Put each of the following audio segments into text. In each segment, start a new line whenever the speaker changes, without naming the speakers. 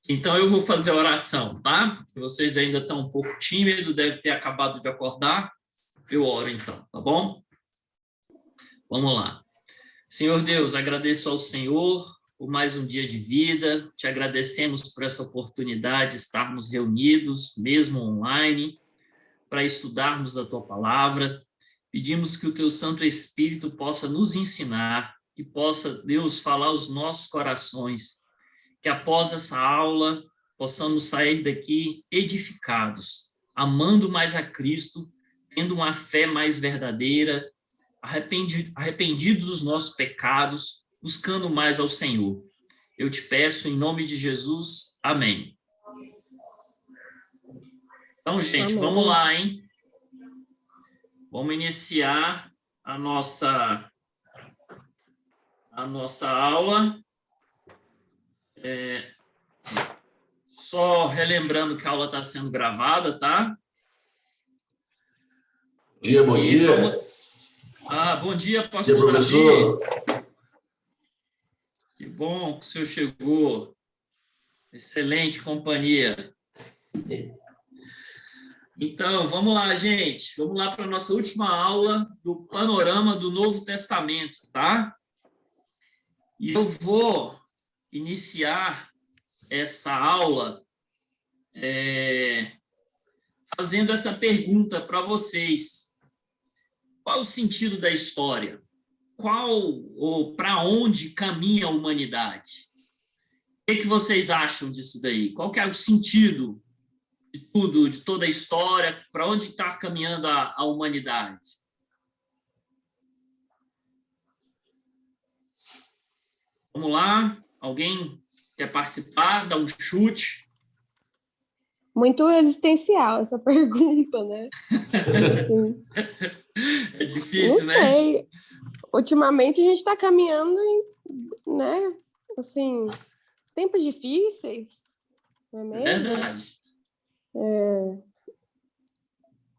Então, eu vou fazer a oração, tá? Vocês ainda estão um pouco tímidos, devem ter acabado de acordar. Eu oro então, tá bom? Vamos lá. Senhor Deus, agradeço ao Senhor por mais um dia de vida. Te agradecemos por essa oportunidade de estarmos reunidos, mesmo online, para estudarmos da tua palavra. Pedimos que o teu Santo Espírito possa nos ensinar, que possa, Deus, falar aos nossos corações, que após essa aula possamos sair daqui edificados, amando mais a Cristo, tendo uma fé mais verdadeira, arrependido dos nossos pecados, buscando mais ao Senhor. Eu te peço em nome de Jesus. Amém. Então, gente, vamos lá, hein? Vamos iniciar a nossa aula. Só relembrando que a aula está sendo gravada, tá?
Bom dia.
Bom dia, pastor.
Bom dia, professor.
Que bom que o senhor chegou. Excelente companhia. Então, vamos lá, gente. Vamos lá para a nossa última aula do panorama do Novo Testamento, tá? E eu vou iniciar essa aula fazendo essa pergunta para vocês. Qual o sentido da história? Qual ou para onde caminha a humanidade? O que vocês acham disso daí? Qual que é o sentido de tudo, de toda a história? Para onde está caminhando a humanidade? Vamos lá? Alguém quer participar? Dá um chute?
Muito existencial essa pergunta, né? Assim,
é difícil, né?
Não sei. Ultimamente a gente está caminhando em, né? Assim, tempos difíceis, não é mesmo?
É verdade.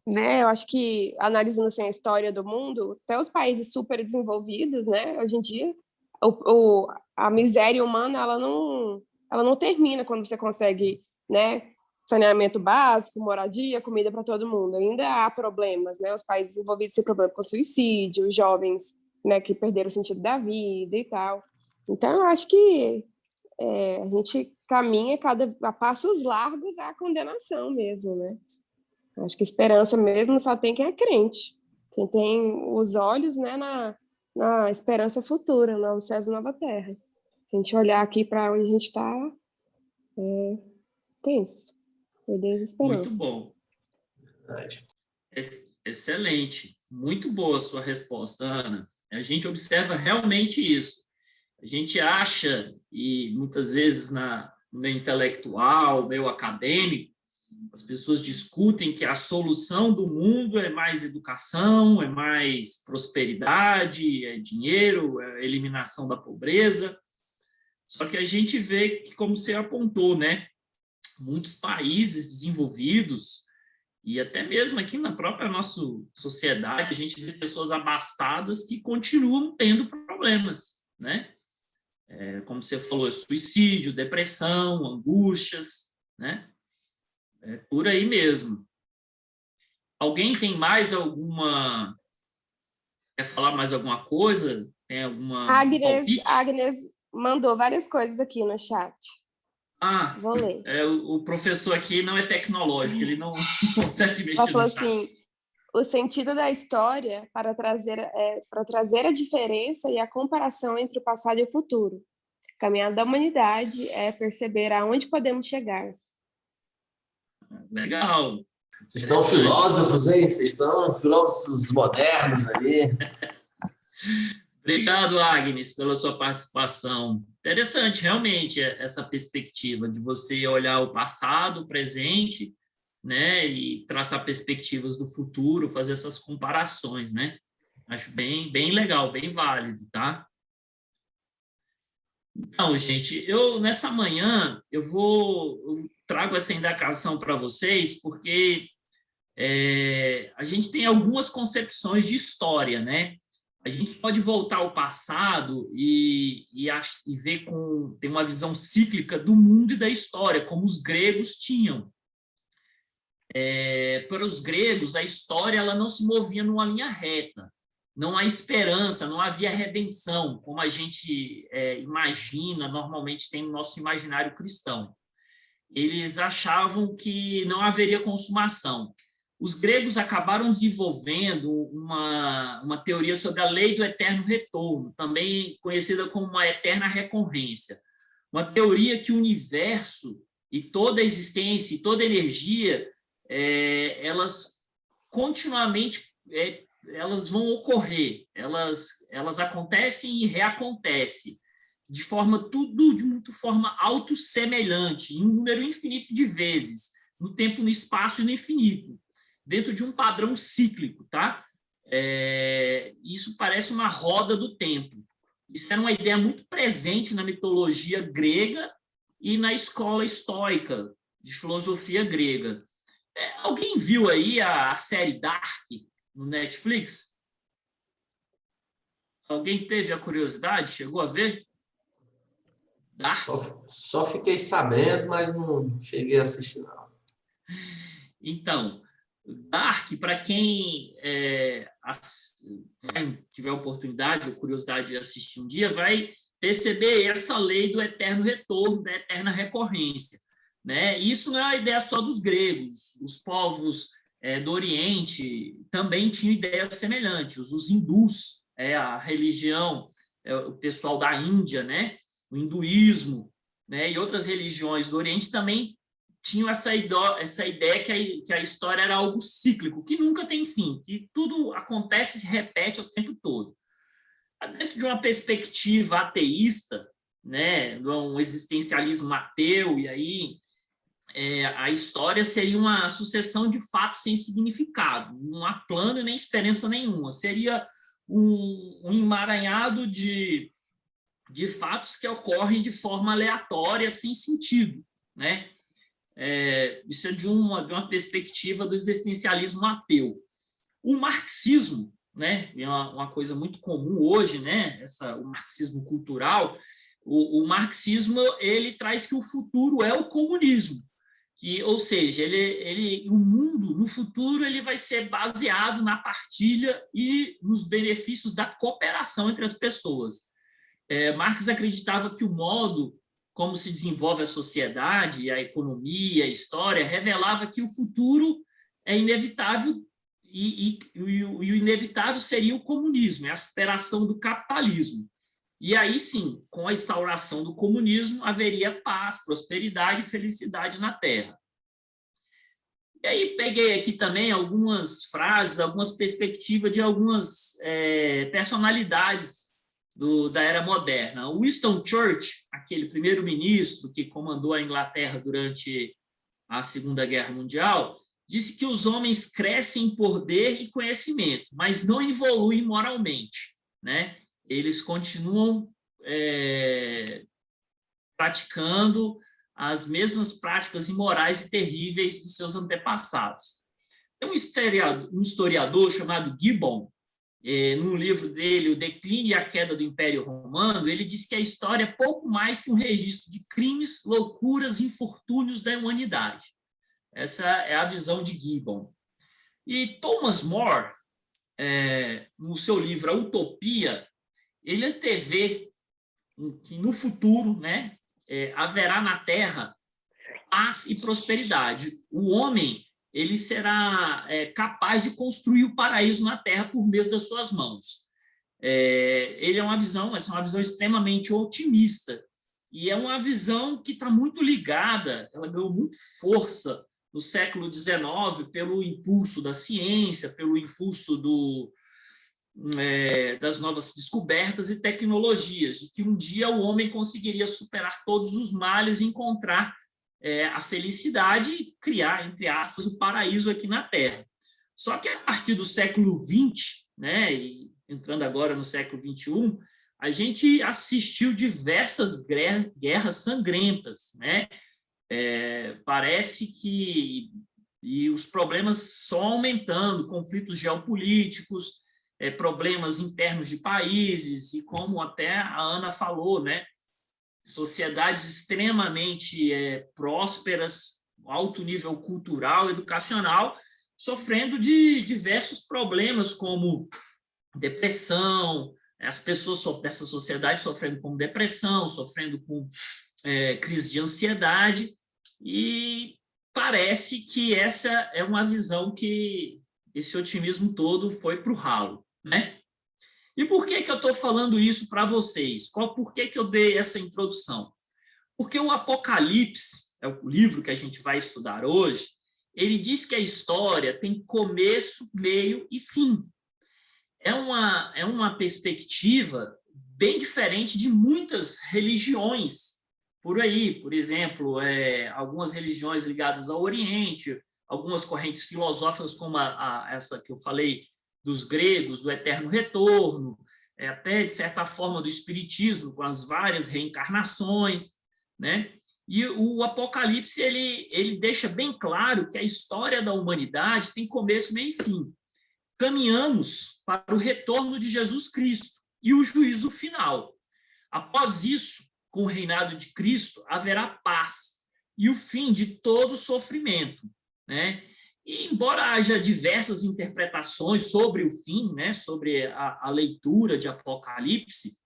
Né? Eu acho que, analisando assim, a história do mundo, até os países super desenvolvidos, né? Hoje em dia, a miséria humana, ela não termina quando você consegue, né? Saneamento básico, moradia, comida para todo mundo. Ainda há problemas, né? Os países desenvolvidos têm problema com suicídio, os jovens, né, que perderam o sentido da vida e tal. Então, eu acho que a gente caminha a passos largos à condenação mesmo, né? Eu acho que esperança mesmo só tem quem é crente, quem tem os olhos, né, na esperança futura, no céu e nova terra. Se a gente olhar aqui para onde a gente está, tem isso.
Muito bom. Excelente. Muito boa a sua resposta, Ana. A gente observa realmente isso. A gente acha, e muitas vezes no meio intelectual, meio acadêmico, as pessoas discutem que a solução do mundo é mais educação, é mais prosperidade, é dinheiro, é eliminação da pobreza. Só que a gente vê que, como você apontou, né? Muitos países desenvolvidos, e até mesmo aqui na própria nossa sociedade, a gente vê pessoas abastadas que continuam tendo problemas, né? Como você falou, suicídio, depressão, angústias, né? É por aí mesmo. Alguém tem mais alguma... Quer falar mais alguma coisa? Tem alguma palpite?
A Agnes mandou várias coisas aqui no chat. Vou ler.
O professor aqui não é tecnológico, ele não consegue mexer
Ela falou
no chat.
assim, o sentido da história para trazer a diferença e a comparação entre o passado e o futuro. A caminhada da humanidade é perceber aonde podemos chegar.
Legal.
Vocês estão filósofos, hein? Vocês estão filósofos modernos aí.
Obrigado, Agnes, pela sua participação. Interessante, realmente, essa perspectiva de você olhar o passado, o presente, né, e traçar perspectivas do futuro, fazer essas comparações, né? Acho bem legal, bem válido, tá? Então, gente, nessa manhã, eu trago essa indagação para vocês, porque a gente tem algumas concepções de história, né? A gente pode voltar ao passado e ver tem uma visão cíclica do mundo e da história, como os gregos tinham. Para os gregos, a história ela não se movia numa linha reta. Não há esperança, não havia redenção, como a gente imagina, normalmente tem no nosso imaginário cristão. Eles achavam que não haveria consumação. Os gregos acabaram desenvolvendo uma teoria sobre a lei do eterno retorno, também conhecida como uma eterna recorrência. Uma teoria que o universo e toda a existência e toda a energia, elas continuamente elas vão ocorrer, elas acontecem e reacontecem, de muito forma autossemelhante, em um número infinito de vezes, no tempo, no espaço e no infinito, dentro de um padrão cíclico, tá? Isso parece uma roda do tempo. Isso era uma ideia muito presente na mitologia grega e na escola estoica de filosofia grega. Alguém viu aí a série Dark no Netflix? Alguém teve a curiosidade? Chegou a ver?
Só fiquei sabendo, mas não cheguei a assistir, não.
Então, Dark, para quem tiver oportunidade ou curiosidade de assistir um dia, vai perceber essa lei do eterno retorno, da eterna recorrência. Né? Isso não é uma ideia só dos gregos. Os povos do Oriente também tinham ideias semelhantes. Os hindus, a religião, o pessoal da Índia, né? O hinduísmo, né? E outras religiões do Oriente também tinham essa ideia que a história era algo cíclico, que nunca tem fim, que tudo acontece e se repete o tempo todo. Dentro de uma perspectiva ateísta, né? De um existencialismo ateu, e aí a história seria uma sucessão de fatos sem significado, não há plano nem esperança nenhuma, seria um emaranhado de fatos que ocorrem de forma aleatória, sem sentido, né? Isso é de uma perspectiva do existencialismo ateu. O marxismo, né, é uma coisa muito comum hoje, né, o marxismo cultural. O marxismo ele traz que o futuro é o comunismo, ou seja, o mundo no futuro ele vai ser baseado na partilha e nos benefícios da cooperação entre as pessoas. Marx acreditava que o modo como se desenvolve a sociedade, a economia, a história, revelava que o futuro é inevitável e o inevitável seria o comunismo, a superação do capitalismo. E aí sim, com a instauração do comunismo, haveria paz, prosperidade e felicidade na Terra. E aí peguei aqui também algumas frases, algumas perspectivas de algumas personalidades da era moderna. Winston Churchill, aquele primeiro-ministro que comandou a Inglaterra durante a Segunda Guerra Mundial, disse que os homens crescem em poder e conhecimento, mas não evoluem moralmente, né? Eles continuam praticando as mesmas práticas imorais e terríveis dos seus antepassados. Tem um historiador chamado Gibbon, no livro dele, O Declínio e a Queda do Império Romano, ele diz que a história é pouco mais que um registro de crimes, loucuras e infortúnios da humanidade. Essa é a visão de Gibbon. E Thomas More, no seu livro A Utopia, ele antevê que no futuro, né, haverá na Terra paz e prosperidade. O homem ele será capaz de construir o paraíso na Terra por meio das suas mãos. Essa é uma visão extremamente otimista, e é uma visão que está muito ligada, ela ganhou muito força no século XIX pelo impulso da ciência, pelo impulso das novas descobertas e tecnologias, de que um dia o homem conseguiria superar todos os males e encontrar a felicidade e criar, entre aspas, o paraíso aqui na Terra. Só que a partir do século XX, né, e entrando agora no século XXI, a gente assistiu diversas guerras sangrentas, né? Parece que os problemas só aumentando, conflitos geopolíticos, problemas internos de países, e como até a Ana falou, né? Sociedades extremamente prósperas, alto nível cultural, educacional, sofrendo de diversos problemas, como depressão, as pessoas dessa sociedade sofrendo com depressão, sofrendo com crise de ansiedade, e parece que essa é uma visão que esse otimismo todo foi para o ralo, né? E por que eu estou falando isso para vocês? Por que eu dei essa introdução? Porque o Apocalipse, é o livro que a gente vai estudar hoje, ele diz que a história tem começo, meio e fim. É uma perspectiva bem diferente de muitas religiões por aí. Por exemplo, algumas religiões ligadas ao Oriente, algumas correntes filosóficas, como essa que eu falei, dos gregos, do eterno retorno, até, de certa forma, do espiritismo, com as várias reencarnações, né? E o Apocalipse, ele deixa bem claro que a história da humanidade tem começo, meio e fim. Caminhamos para o retorno de Jesus Cristo e o juízo final. Após isso, com o reinado de Cristo, haverá paz e o fim de todo sofrimento, né? E, embora haja diversas interpretações sobre o fim, né, sobre a leitura de Apocalipse,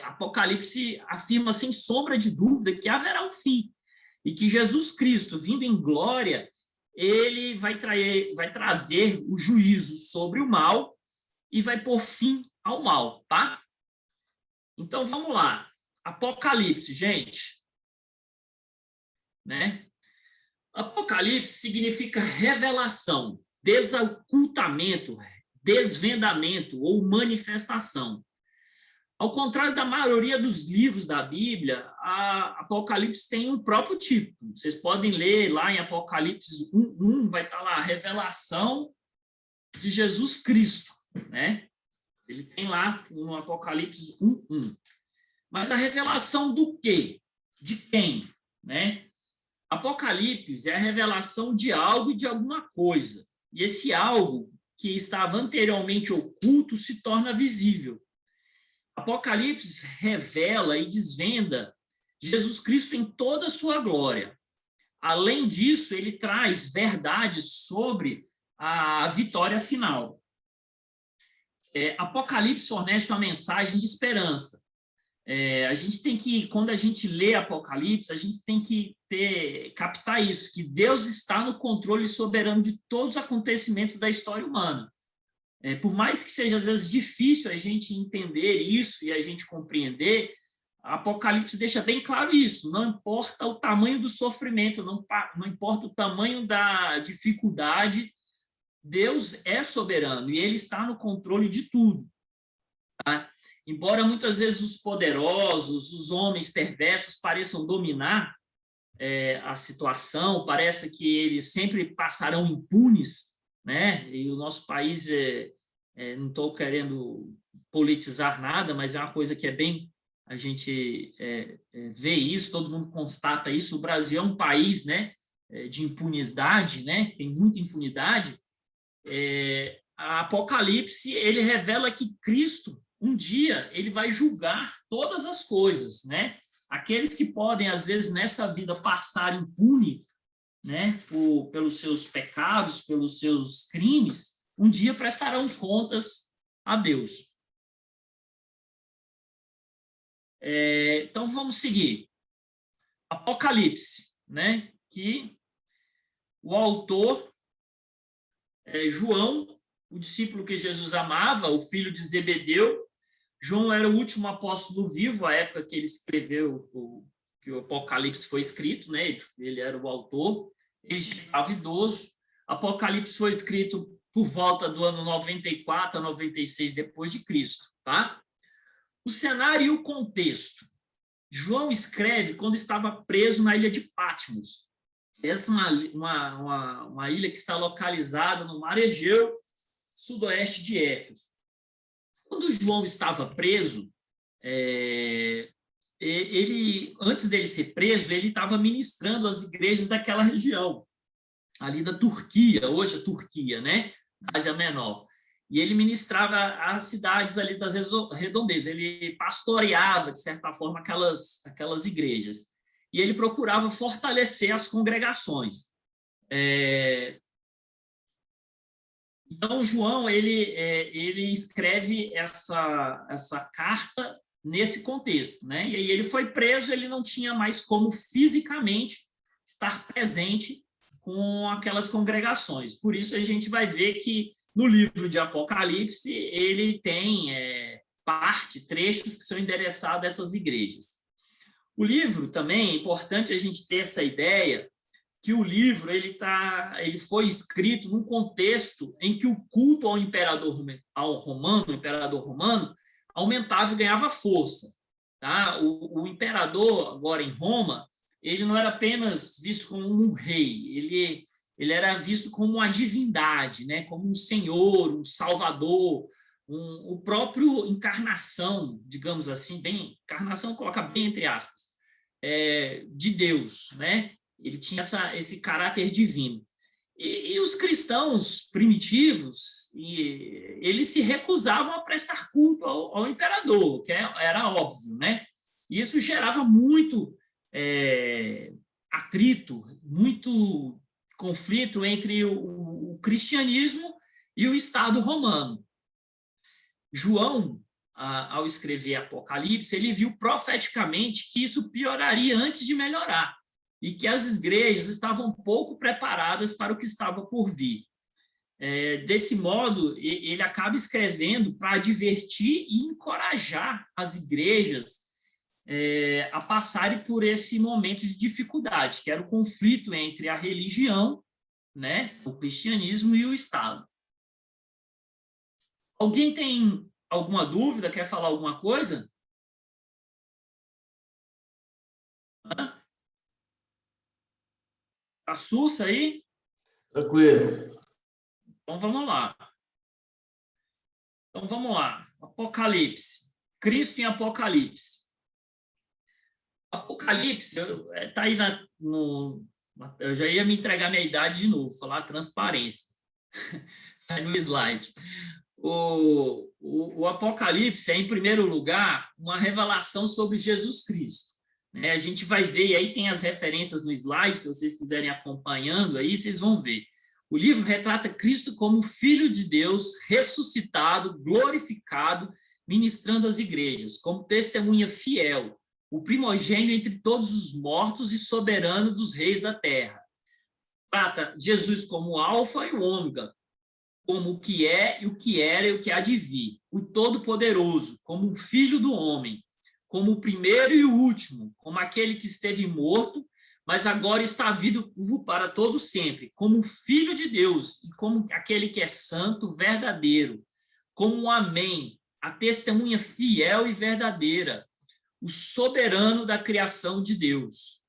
Apocalipse afirma sem sombra de dúvida que haverá um fim e que Jesus Cristo, vindo em glória, ele vai trazer o juízo sobre o mal e vai pôr fim ao mal, tá? Então, vamos lá. Apocalipse, gente, né? Apocalipse significa revelação, desocultamento, desvendamento ou manifestação. Ao contrário da maioria dos livros da Bíblia, a Apocalipse tem um próprio tipo. Vocês podem ler lá em Apocalipse 1:1, vai estar lá a revelação de Jesus Cristo, né? Ele tem lá no Apocalipse 1:1. Mas a revelação do quê? De quem, né? Apocalipse é a revelação de algo e de alguma coisa. E esse algo que estava anteriormente oculto se torna visível. Apocalipse revela e desvenda Jesus Cristo em toda a sua glória. Além disso, ele traz verdades sobre a vitória final. Apocalipse fornece uma mensagem de esperança. A gente tem que, quando a gente lê Apocalipse, a gente tem que captar isso, que Deus está no controle soberano de todos os acontecimentos da história humana. Por mais que seja, às vezes, difícil a gente entender isso e a gente compreender, Apocalipse deixa bem claro isso. Não importa o tamanho do sofrimento, não importa o tamanho da dificuldade, Deus é soberano e Ele está no controle de tudo. Tá? Embora muitas vezes os poderosos, os homens perversos pareçam dominar a situação, parece que eles sempre passarão impunes, né? E o nosso país, não estou querendo politizar nada, mas é uma coisa que a gente vê isso, todo mundo constata isso. O Brasil é um país, né, de impunidade, né? Tem muita impunidade. A Apocalipse, ele revela que Cristo, um dia, ele vai julgar todas as coisas, né? Aqueles que podem, às vezes, nessa vida passar impune, né, pelos seus pecados, pelos seus crimes, um dia prestarão contas a Deus. Então, vamos seguir. Apocalipse, né, que o autor João, o discípulo que Jesus amava, o filho de Zebedeu. João era o último apóstolo vivo, à época que ele escreveu que o Apocalipse foi escrito, né? Ele era o autor, ele já estava idoso. Apocalipse foi escrito por volta do ano 94 a 96 depois de Cristo, tá? O cenário e o contexto. João escreve quando estava preso na ilha de Patmos. Essa é uma ilha que está localizada no Mar Egeu, sudoeste de Éfeso. Quando João estava preso, antes dele ser preso, ele estava ministrando às igrejas daquela região, ali da Turquia, hoje a Turquia, né? Ásia Menor. e ele ministrava as cidades ali das redondezas, ele pastoreava, de certa forma, aquelas igrejas, e ele procurava fortalecer as congregações. Então, João, ele escreve essa carta nesse contexto, né? E aí ele foi preso, ele não tinha mais como fisicamente estar presente com aquelas congregações. Por isso, a gente vai ver que no livro de Apocalipse, ele tem trechos que são endereçados a essas igrejas. O livro também, é importante a gente ter essa ideia que o livro ele foi escrito num contexto em que o culto ao imperador romano, aumentava e ganhava força. Tá? O imperador, agora em Roma, ele não era apenas visto como um rei, ele era visto como uma divindade, né? Como um senhor, um salvador, o próprio encarnação, digamos assim, encarnação coloca bem entre aspas, de Deus, né? Ele tinha esse caráter divino. E os cristãos primitivos, eles se recusavam a prestar culto ao imperador, que era óbvio, né? Isso gerava muito atrito, muito conflito entre o cristianismo e o Estado romano. João, ao escrever Apocalipse, ele viu profeticamente que isso pioraria antes de melhorar e que as igrejas estavam pouco preparadas para o que estava por vir. Desse modo, ele acaba escrevendo para advertir e encorajar as igrejas a passarem por esse momento de dificuldade, que era o conflito entre a religião, né, o cristianismo e o Estado. Alguém tem alguma dúvida? Quer falar alguma coisa? Tá sussa aí?
Tranquilo.
Então vamos lá. Apocalipse. Cristo em Apocalipse. Apocalipse, está aí eu já ia me entregar minha idade de novo, falar transparência. Está no slide. O Apocalipse é, em primeiro lugar, uma revelação sobre Jesus Cristo. A gente vai ver, e aí tem as referências no slide, se vocês quiserem acompanhando, aí vocês vão ver. O livro retrata Cristo como Filho de Deus, ressuscitado, glorificado, ministrando às igrejas, como testemunha fiel, o primogênito entre todos os mortos e soberano dos reis da terra. Trata Jesus como o alfa e o ômega, como o que é e o que era e o que há de vir, o todo-poderoso, como o filho do homem, como o primeiro e o último, como aquele que esteve morto, mas agora está vivo para todos sempre, como o Filho de Deus e como aquele que é santo, verdadeiro, como um amém, a testemunha fiel e verdadeira, o soberano da criação de Deus.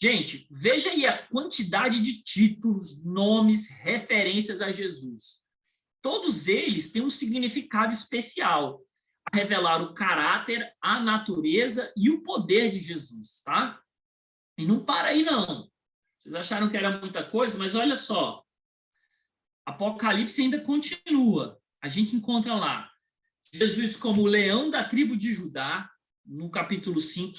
Gente, veja aí a quantidade de títulos, nomes, referências a Jesus. Todos eles têm um significado especial, a revelar o caráter, a natureza e o poder de Jesus, tá? E não para aí, não. Vocês acharam que era muita coisa, mas olha só. Apocalipse ainda continua. A gente encontra lá Jesus como o leão da tribo de Judá, no capítulo 5,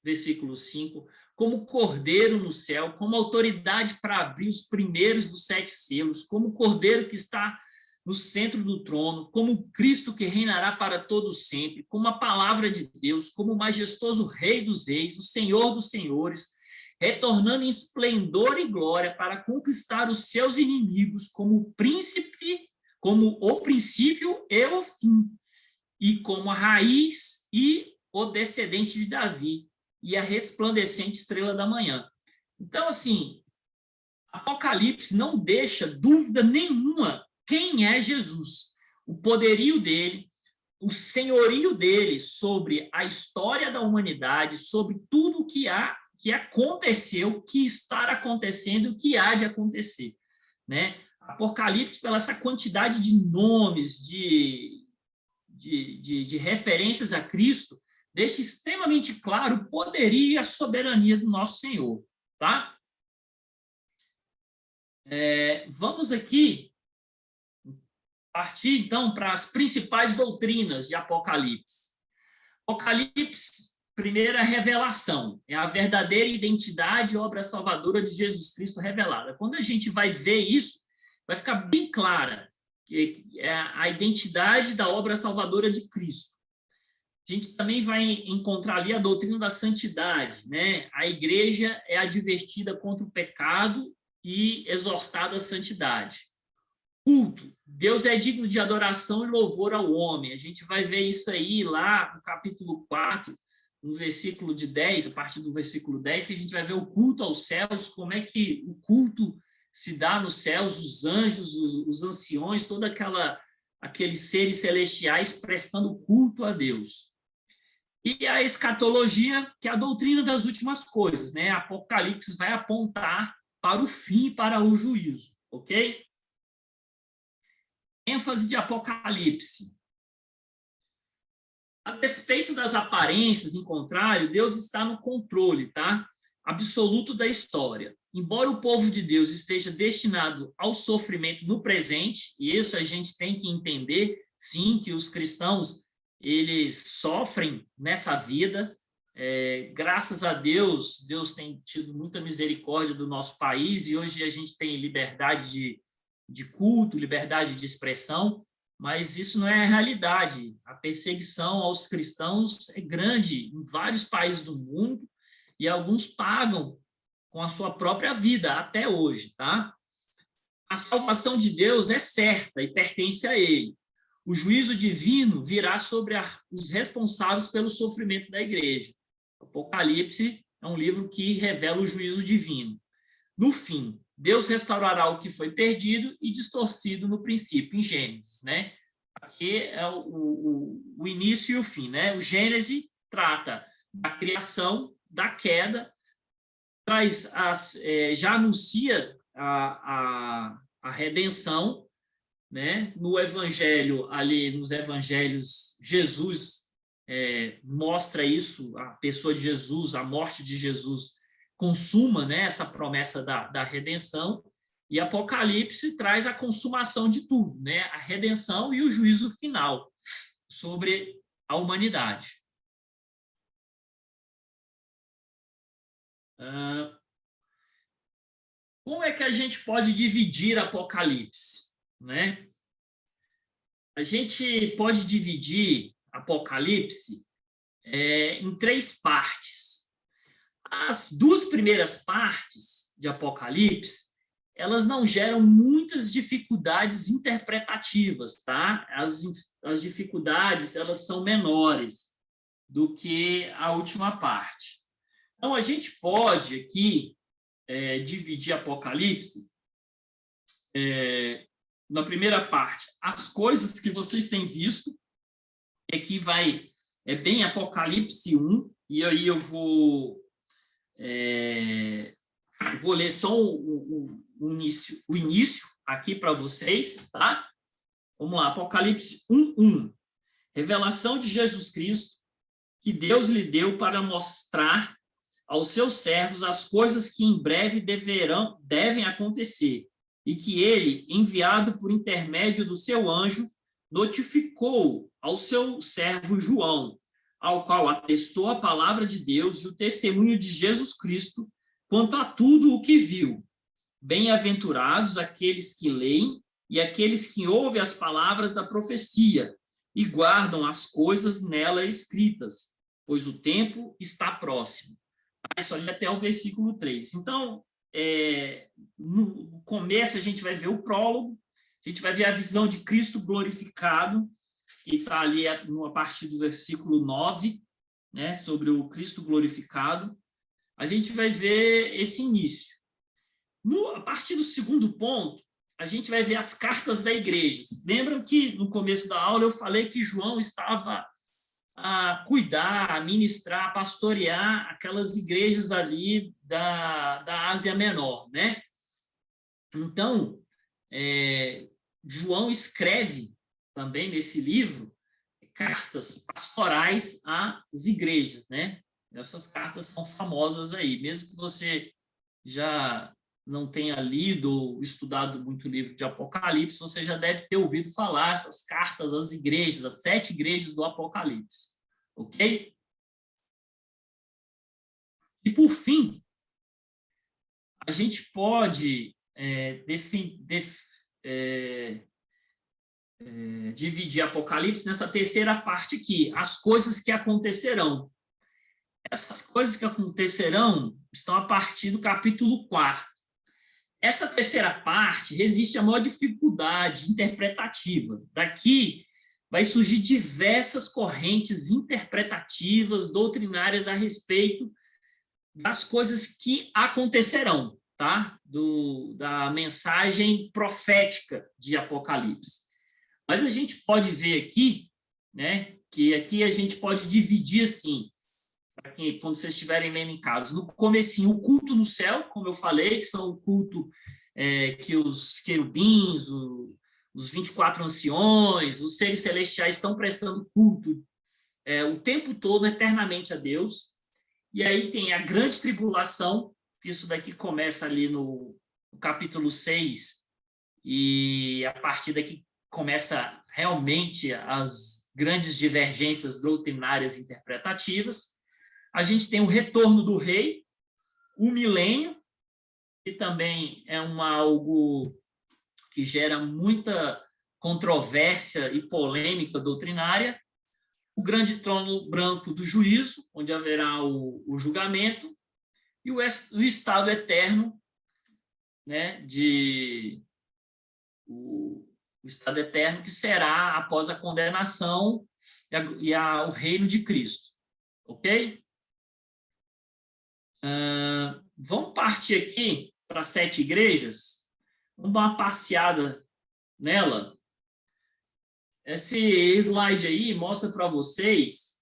versículo 5, como cordeiro no céu, como autoridade para abrir os primeiros dos 7 selos, como cordeiro que está no centro do trono, como Cristo que reinará para todos sempre, como a palavra de Deus, como o majestoso Rei dos Reis, o Senhor dos Senhores, retornando em esplendor e glória para conquistar os seus inimigos como príncipe, como o princípio e o fim, e como a raiz e o descendente de Davi, e a resplandecente estrela da manhã. Então, assim, Apocalipse não deixa dúvida nenhuma quem é Jesus, o poderio dele, o senhorio dele sobre a história da humanidade, sobre tudo o que aconteceu, que está acontecendo e o que há de acontecer, né? Apocalipse, pela essa quantidade de nomes, de referências a Cristo, deixa extremamente claro o poderio e a soberania do nosso Senhor, tá? Vamos aqui partir, então, para as principais doutrinas de Apocalipse. Apocalipse, primeira revelação, é a verdadeira identidade e obra salvadora de Jesus Cristo revelada. Quando a gente vai ver isso, vai ficar bem clara que é a identidade da obra salvadora de Cristo. A gente também vai encontrar ali a doutrina da santidade, né? A igreja é advertida contra o pecado e exortada à santidade. Culto. Deus é digno de adoração e louvor ao homem. A gente vai ver isso aí lá no capítulo 4, no versículo de 10, a partir do versículo 10, que a gente vai ver o culto aos céus, como é que o culto se dá nos céus, os anjos, os anciões, toda aqueles seres celestiais prestando culto a Deus. E a escatologia, que é a doutrina das últimas coisas, né? Apocalipse vai apontar para o fim, para o juízo, ok? ênfase de Apocalipse. A despeito das aparências, em contrário, Deus está no controle, tá? Absoluto da história. Embora o povo de Deus esteja destinado ao sofrimento no presente, e isso a gente tem que entender, sim, que os cristãos, eles sofrem nessa vida. Graças a Deus, Deus tem tido muita misericórdia do nosso país, e hoje a gente tem liberdade de culto, liberdade de expressão, mas isso não é a realidade. A perseguição aos cristãos é grande em vários países do mundo, e alguns pagam com a sua própria vida até hoje, tá? A salvação de Deus é certa e pertence a Ele. O juízo divino virá sobre os responsáveis pelo sofrimento da igreja. Apocalipse é um livro que revela o juízo divino. No fim, Deus restaurará o que foi perdido e distorcido no princípio, em Gênesis, né? Aqui é o início e o fim, né? O Gênesis trata da criação, da queda, já anuncia a redenção, né? No Evangelho, ali nos Evangelhos, Jesus mostra isso, a pessoa de Jesus, a morte de Jesus consuma, né, essa promessa da redenção, e Apocalipse traz a consumação de tudo, né? A redenção e o juízo final sobre a humanidade. Como é que a gente pode dividir Apocalipse, né? A gente pode dividir Apocalipse em 3 partes. As 2 primeiras partes de Apocalipse, elas não geram muitas dificuldades interpretativas, tá? As dificuldades, elas são menores do que a última parte. Então, a gente pode aqui dividir Apocalipse na primeira parte, as coisas que vocês têm visto, aqui é bem Apocalipse 1, e aí eu vou ler só o início aqui para vocês, tá? Vamos lá, Apocalipse 1:1. Revelação de Jesus Cristo, que Deus lhe deu para mostrar aos seus servos as coisas que em breve devem acontecer, e que ele, enviado por intermédio do seu anjo, notificou ao seu servo João, ao qual atestou a palavra de Deus e o testemunho de Jesus Cristo quanto a tudo o que viu. Bem-aventurados aqueles que leem e aqueles que ouvem as palavras da profecia e guardam as coisas nela escritas, pois o tempo está próximo. Isso ali até o versículo 3. Então, no começo a gente vai ver o prólogo, a gente vai ver a visão de Cristo glorificado, que está ali a partir do versículo 9, né, sobre o Cristo glorificado. A gente vai ver esse início. A partir do segundo ponto, a gente vai ver as cartas da igreja. Lembram que no começo da aula eu falei que João estava a cuidar, a ministrar, a pastorear aquelas igrejas ali da Ásia Menor, né? Então, João escreve também nesse livro cartas pastorais às igrejas, né? Essas cartas são famosas aí, mesmo que você já não tenha lido ou estudado muito o livro de Apocalipse, você já deve ter ouvido falar essas cartas às igrejas, as 7 igrejas do Apocalipse, ok? E, por fim, a gente pode dividir Apocalipse nessa terceira parte aqui, as coisas que acontecerão. Essas coisas que acontecerão estão a partir do capítulo 4. Essa terceira parte resiste a maior dificuldade interpretativa. Daqui vai surgir diversas correntes interpretativas, doutrinárias a respeito das coisas que acontecerão, tá? Da mensagem profética de Apocalipse. Mas a gente pode ver aqui, né, que aqui a gente pode dividir assim, quando vocês estiverem lendo em casa, no comecinho, o culto no céu, como eu falei, que são o culto que os querubins, os 24 anciões, os seres celestiais estão prestando culto o tempo todo, eternamente a Deus. E aí tem a grande tribulação, que isso daqui começa ali no capítulo 6, e a partir daqui começa realmente as grandes divergências doutrinárias e interpretativas. A gente tem o retorno do rei, o milênio, que também é algo que gera muita controvérsia e polêmica doutrinária, o grande trono branco do juízo, onde haverá o julgamento, e o estado eterno, né, o estado eterno que será após a condenação o reino de Cristo. Ok? Vamos partir aqui para 7 igrejas. Vamos dar uma passeada nela. Esse slide aí mostra para vocês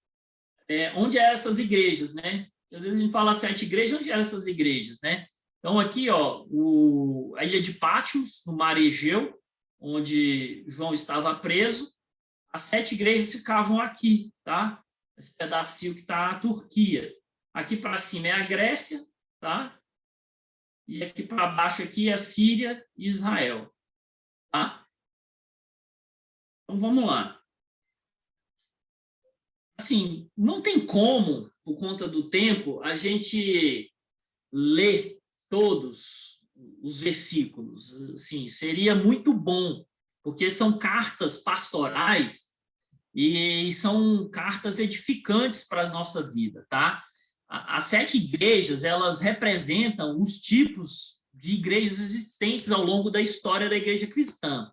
onde eram essas igrejas, né? Às vezes a gente fala 7 igrejas, onde eram essas igrejas, né? Então, aqui, ó, a ilha de Patmos, no mar Egeu, onde João estava preso, as 7 igrejas ficavam aqui, tá? Esse pedacinho que está a Turquia. Aqui para cima é a Grécia, tá? E aqui para baixo aqui é a Síria e Israel, tá? Então, vamos lá. Assim, não tem como, por conta do tempo, a gente ler todos os versículos. Assim, seria muito bom, porque são cartas pastorais e são cartas edificantes para a nossa vida, tá? As 7 igrejas, elas representam os tipos de igrejas existentes ao longo da história da igreja cristã.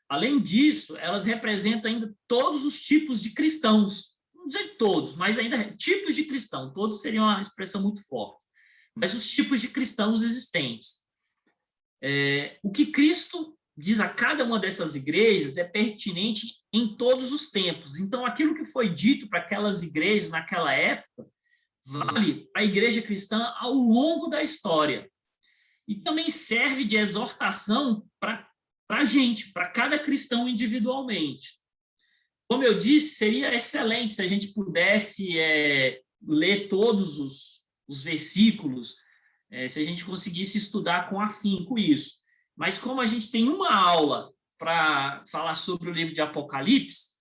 Além disso, elas representam ainda todos os tipos de cristãos. Não dizer todos, mas ainda tipos de cristão. Todos seriam uma expressão muito forte. Mas os tipos de cristãos existentes. O que Cristo diz a cada uma dessas igrejas é pertinente em todos os tempos. Então, aquilo que foi dito para aquelas igrejas naquela época vale para a igreja cristã ao longo da história. E também serve de exortação para a gente, para cada cristão individualmente. Como eu disse, seria excelente se a gente pudesse ler todos os versículos, se a gente conseguisse estudar com afinco isso. Mas como a gente tem uma aula para falar sobre o livro de Apocalipse,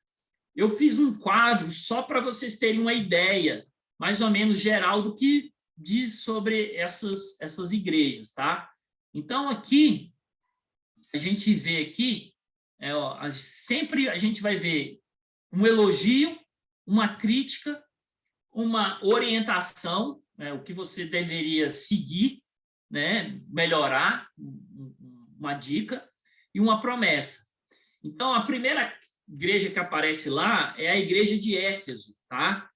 eu fiz um quadro só para vocês terem uma ideia, mais ou menos geral, do que diz sobre essas igrejas, tá? Então, aqui, a gente vê aqui, sempre a gente vai ver um elogio, uma crítica, uma orientação, né, o que você deveria seguir, né, melhorar, uma dica, e uma promessa. Então, a primeira igreja que aparece lá é a igreja de Éfeso, tá?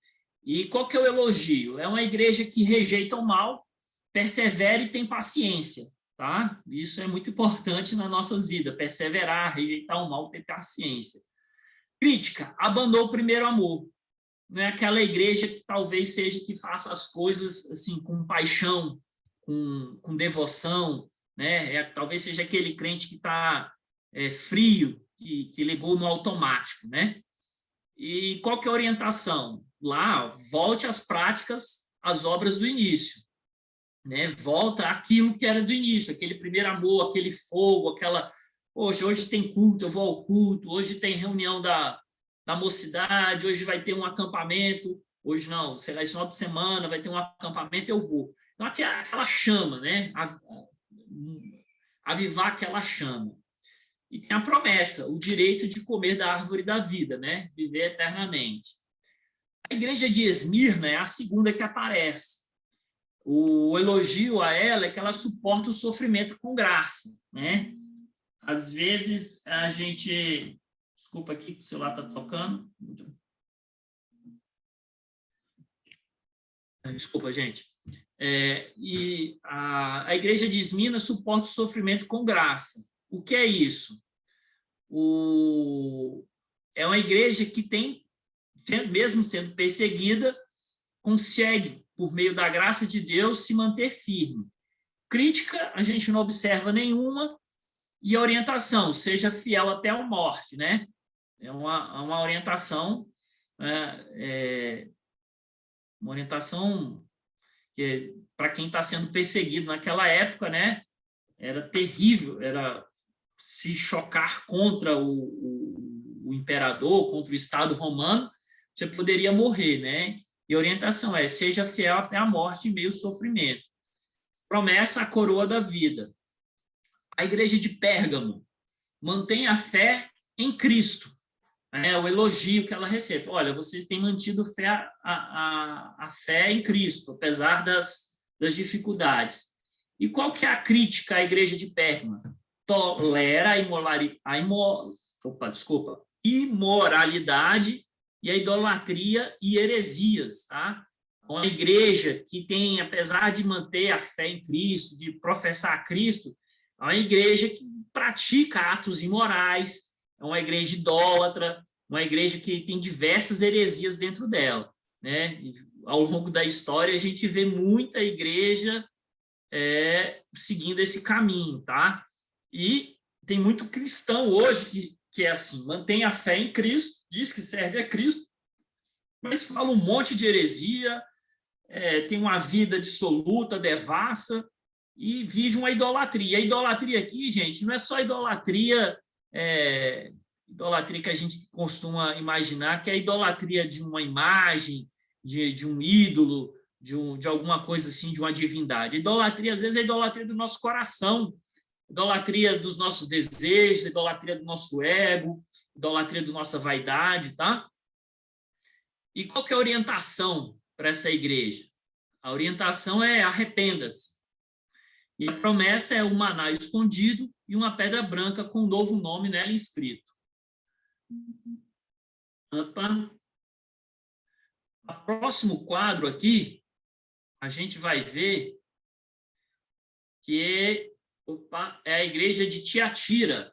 E qual que é o elogio? É uma igreja que rejeita o mal, persevera e tem paciência, tá? Isso é muito importante nas nossas vidas, perseverar, rejeitar o mal, ter paciência. Crítica, abandonou o primeiro amor. Não é aquela igreja que talvez seja que faça as coisas assim com paixão, com devoção, né? Talvez seja aquele crente que está frio, que ligou no automático, né? E qual que é a orientação? Lá, volte às práticas, às obras do início. né? Volta àquilo que era do início, aquele primeiro amor, aquele fogo, aquela... Poxa, hoje tem culto, eu vou ao culto, hoje tem reunião da mocidade, hoje vai ter um acampamento, hoje não, sei lá, esse final de semana vai ter um acampamento, eu vou. Então, aquela chama, né? Avivar aquela chama. E tem a promessa, o direito de comer da árvore da vida, né? Viver eternamente. A igreja de Esmirna é a segunda que aparece. O elogio a ela é que ela suporta o sofrimento com graça, né? Às vezes a gente... Desculpa aqui que o celular está tocando. Desculpa, gente. E a igreja de Esmirna suporta o sofrimento com graça. O que é isso? É uma igreja que tem, mesmo sendo perseguida, consegue, por meio da graça de Deus, se manter firme. Crítica, a gente não observa nenhuma, e a orientação, seja fiel até a morte, né? É uma orientação, uma orientação que, para quem está sendo perseguido naquela época, né? Era terrível, era se chocar contra o imperador, contra o Estado romano, você poderia morrer, né? E a orientação é, seja fiel até a morte em meio ao sofrimento. Promessa, a coroa da vida. A igreja de Pérgamo mantém a fé em Cristo. O elogio que ela recebe. Olha, vocês têm mantido a fé em Cristo, apesar das dificuldades. E qual que é a crítica à igreja de Pérgamo? Tolera imoralidade e a idolatria e heresias, tá? Uma igreja que tem, apesar de manter a fé em Cristo, de professar Cristo, é uma igreja que pratica atos imorais, é uma igreja idólatra, uma igreja que tem diversas heresias dentro dela, né? E, ao longo da história, a gente vê muita igreja seguindo esse caminho, tá? E tem muito cristão hoje que é assim, mantém a fé em Cristo, diz que serve a Cristo, mas fala um monte de heresia, tem uma vida dissoluta, devassa, e vive uma idolatria. A idolatria aqui, gente, não é só idolatria que a gente costuma imaginar, que é a idolatria de uma imagem, de um ídolo, de alguma coisa assim, de uma divindade. Idolatria, às vezes, é a idolatria do nosso coração, idolatria dos nossos desejos, idolatria do nosso ego, idolatria da nossa vaidade, tá? E qual que é a orientação para essa igreja? A orientação é arrependa-se. E a promessa é o maná escondido e uma pedra branca com um novo nome nela inscrito. Opa. O próximo quadro aqui, a gente vai ver que é a igreja de Tiatira.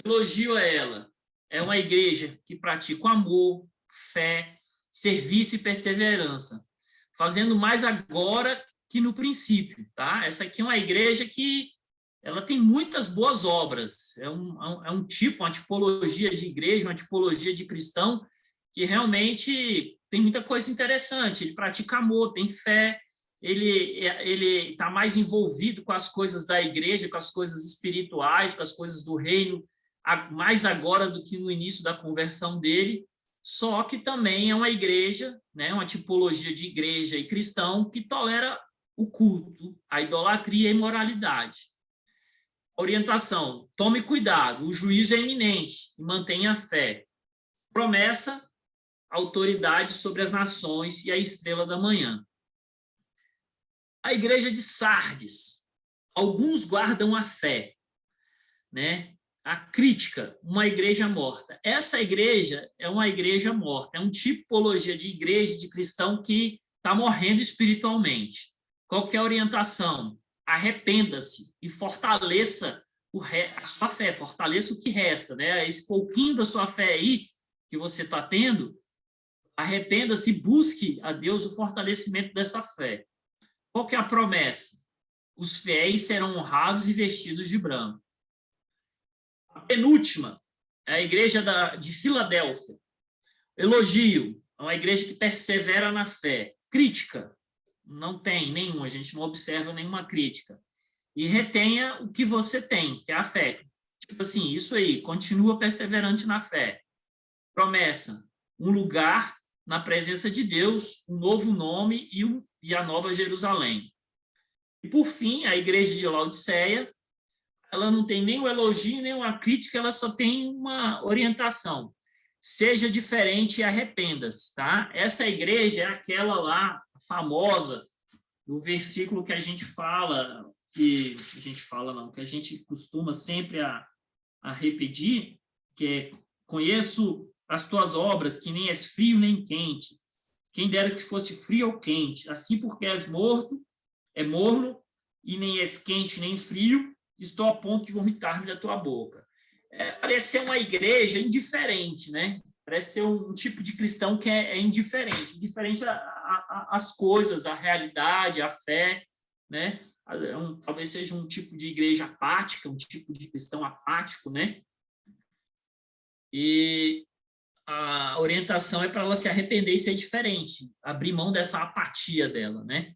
Elogio a ela. É uma igreja que pratica o amor, fé, serviço e perseverança, fazendo mais agora que no princípio, tá? Essa aqui é uma igreja que ela tem muitas boas obras. É um tipo, uma tipologia de igreja, uma tipologia de cristão que realmente tem muita coisa interessante. Ele pratica amor, tem fé, ele está mais envolvido com as coisas da igreja, com as coisas espirituais, com as coisas do reino, mais agora do que no início da conversão dele, só que também é uma igreja, né, uma tipologia de igreja e cristão que tolera o culto, a idolatria e a imoralidade. Orientação, tome cuidado, o juízo é iminente e mantenha a fé. Promessa, autoridade sobre as nações e a estrela da manhã. A igreja de Sardes, alguns guardam a fé, né? A crítica, uma igreja morta. Essa igreja é uma igreja morta, é uma tipologia de igreja, de cristão que está morrendo espiritualmente. Qual que é a orientação? Arrependa-se e fortaleça a sua fé, fortaleça o que resta, né? Esse pouquinho da sua fé aí que você está tendo, arrependa-se e busque a Deus o fortalecimento dessa fé. Qual que é a promessa? Os fiéis serão honrados e vestidos de branco. A penúltima é a igreja de Filadélfia. Elogio, é uma igreja que persevera na fé. Crítica, não tem nenhum, a gente não observa nenhuma crítica. E retenha o que você tem, que é a fé. Tipo assim, isso aí, continua perseverante na fé. Promessa, um lugar na presença de Deus, um novo nome e a nova Jerusalém. E, por fim, a igreja de Laodiceia, ela não tem nem um elogio, nem uma crítica, ela só tem uma orientação. Seja diferente e arrependa-se, tá? Essa igreja é aquela lá, famosa, no versículo que a gente fala, que a gente costuma sempre a repetir, que é: conheço as tuas obras, que nem és frio nem quente. Quem deras que fosse frio ou quente, assim porque és morto, é morno, e nem és quente nem frio, estou a ponto de vomitar-me da tua boca. Parece ser uma igreja indiferente, né? Parece ser um tipo de cristão que é indiferente às coisas, à realidade, à fé, né? Talvez seja um tipo de igreja apática, um tipo de cristão apático, né? E a orientação é para ela se arrepender e ser diferente, abrir mão dessa apatia dela, né?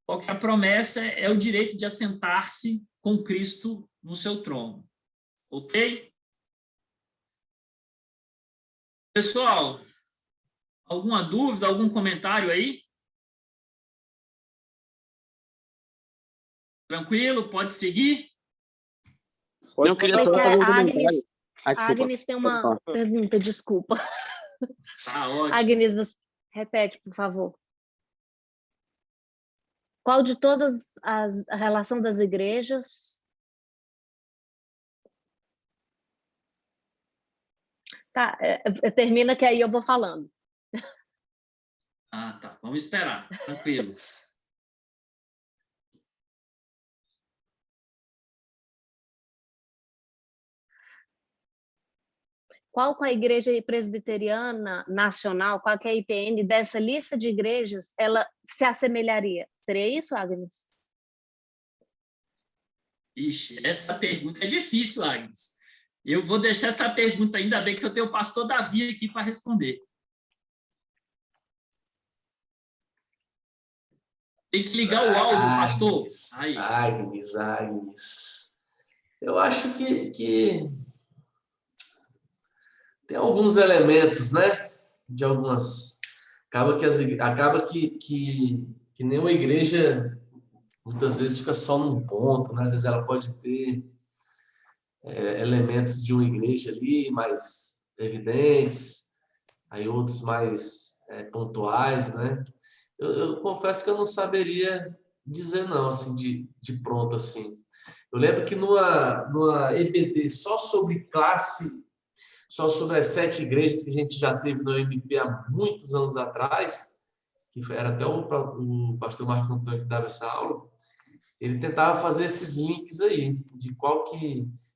Qual que é a promessa? É o direito de assentar-se com Cristo no seu trono. Ok? Pessoal, alguma dúvida, algum comentário aí? Tranquilo? Pode seguir?
Eu queria só fazer um comentário.
A Agnes tem uma pergunta, desculpa.
Tá ótimo.
Agnes, você repete, por favor. Qual de todas a relação das igrejas? Tá, termina que aí eu vou falando.
Ah, tá. Vamos esperar. Tranquilo.
Qual com a Igreja Presbiteriana Nacional, qual que é a IPN dessa lista de igrejas, ela se assemelharia? Seria isso, Agnes?
Ixi, essa pergunta é difícil, Agnes. Eu vou deixar essa pergunta, ainda bem que eu tenho o pastor Davi aqui para responder. Tem que ligar o áudio, pastor. Aí.
Agnes. Eu acho que tem alguns elementos, né? De algumas. Acaba que nenhuma igreja muitas vezes fica só num ponto, né? Às vezes ela pode ter elementos de uma igreja ali mais evidentes, aí outros mais pontuais, né? Eu confesso que eu não saberia dizer não, assim, de pronto, assim. Eu lembro que numa EBD só sobre classe, só sobre as 7 igrejas que a gente já teve no MP há muitos anos atrás, que era até o pastor Marco Antônio que dava essa aula, ele tentava fazer esses links aí, de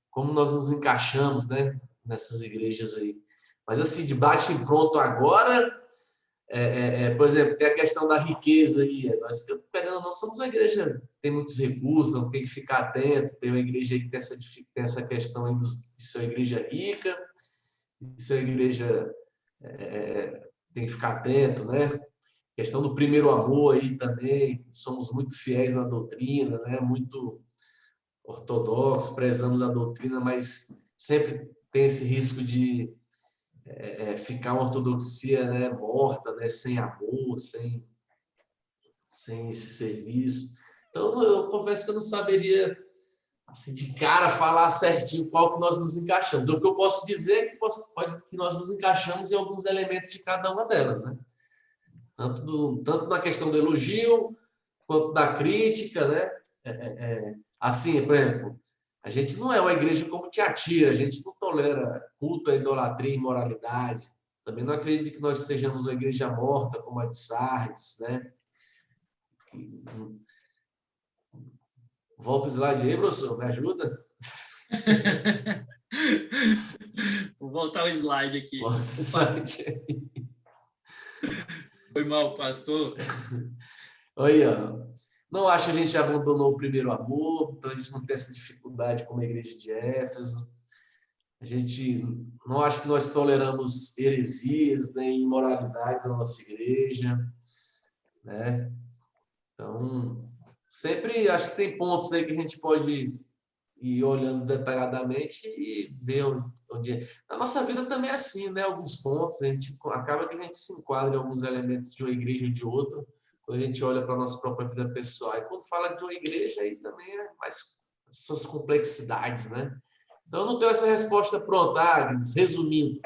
como nós nos encaixamos, né, nessas igrejas aí. Mas assim, de bate e pronto agora, por exemplo, tem a questão da riqueza aí. Nós, querendo ou não, somos uma igreja que tem muitos recursos, não tem que ficar atento. Tem uma igreja aí que tem essa questão aí de ser uma igreja rica, de ser uma igreja tem que ficar atento, né? A questão do primeiro amor aí também, somos muito fiéis na doutrina, né? Muito ortodoxos, prezamos a doutrina, mas sempre tem esse risco de ficar uma ortodoxia, né, morta, né, sem amor, sem esse serviço. Então, eu confesso que eu não saberia, assim, de cara, falar certinho qual que nós nos encaixamos. O que eu posso dizer é que nós nos encaixamos em alguns elementos de cada uma delas, né? Tanto na questão do elogio, quanto da crítica, né? Assim, por exemplo, a gente não é uma igreja como Tiatira, a gente não tolera culto à idolatria e imoralidade. Também não acredito que nós sejamos uma igreja morta como a de Sardes, né? Volta o slide aí, professor, me ajuda?
Vou voltar o slide aqui.
Volta o slide aí.
Foi mal, pastor.
Oi, ó. Não acho que a gente abandonou o primeiro amor, então a gente não tem essa dificuldade como a igreja de Éfeso. A gente não acha que nós toleramos heresias nem imoralidades na nossa igreja, né? Então, sempre acho que tem pontos aí que a gente pode ir olhando detalhadamente e ver onde é. Na nossa vida também é assim, né? Alguns pontos, a gente acaba que a gente se enquadra em alguns elementos de uma igreja ou de outra, quando a gente olha para a nossa própria vida pessoal. E quando fala de uma igreja, aí também é mais as suas complexidades, né? Então, eu não tenho essa resposta pronta, Agnes, resumindo.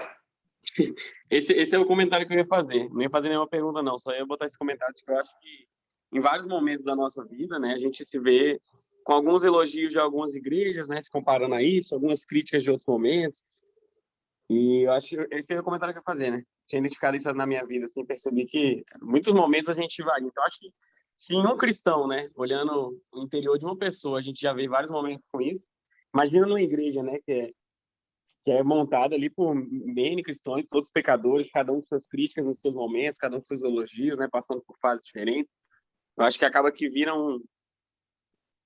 Esse é o comentário que eu ia fazer. Não ia fazer nenhuma pergunta, não. Só ia botar esse comentário de que eu acho que em vários momentos da nossa vida, né, a gente se vê com alguns elogios de algumas igrejas, né, se comparando a isso, algumas críticas de outros momentos. E eu acho que esse é o comentário que eu ia fazer, né? Tinha identificado isso na minha vida, assim, percebi que em muitos momentos a gente vai. Então, eu acho que se em um cristão, né, olhando o interior de uma pessoa, a gente já vê vários momentos com isso, imagina numa igreja, né, que é montada ali por N cristãos, todos pecadores, cada um com suas críticas nos seus momentos, cada um com seus elogios, né, passando por fases diferentes. Eu acho que acaba que vira um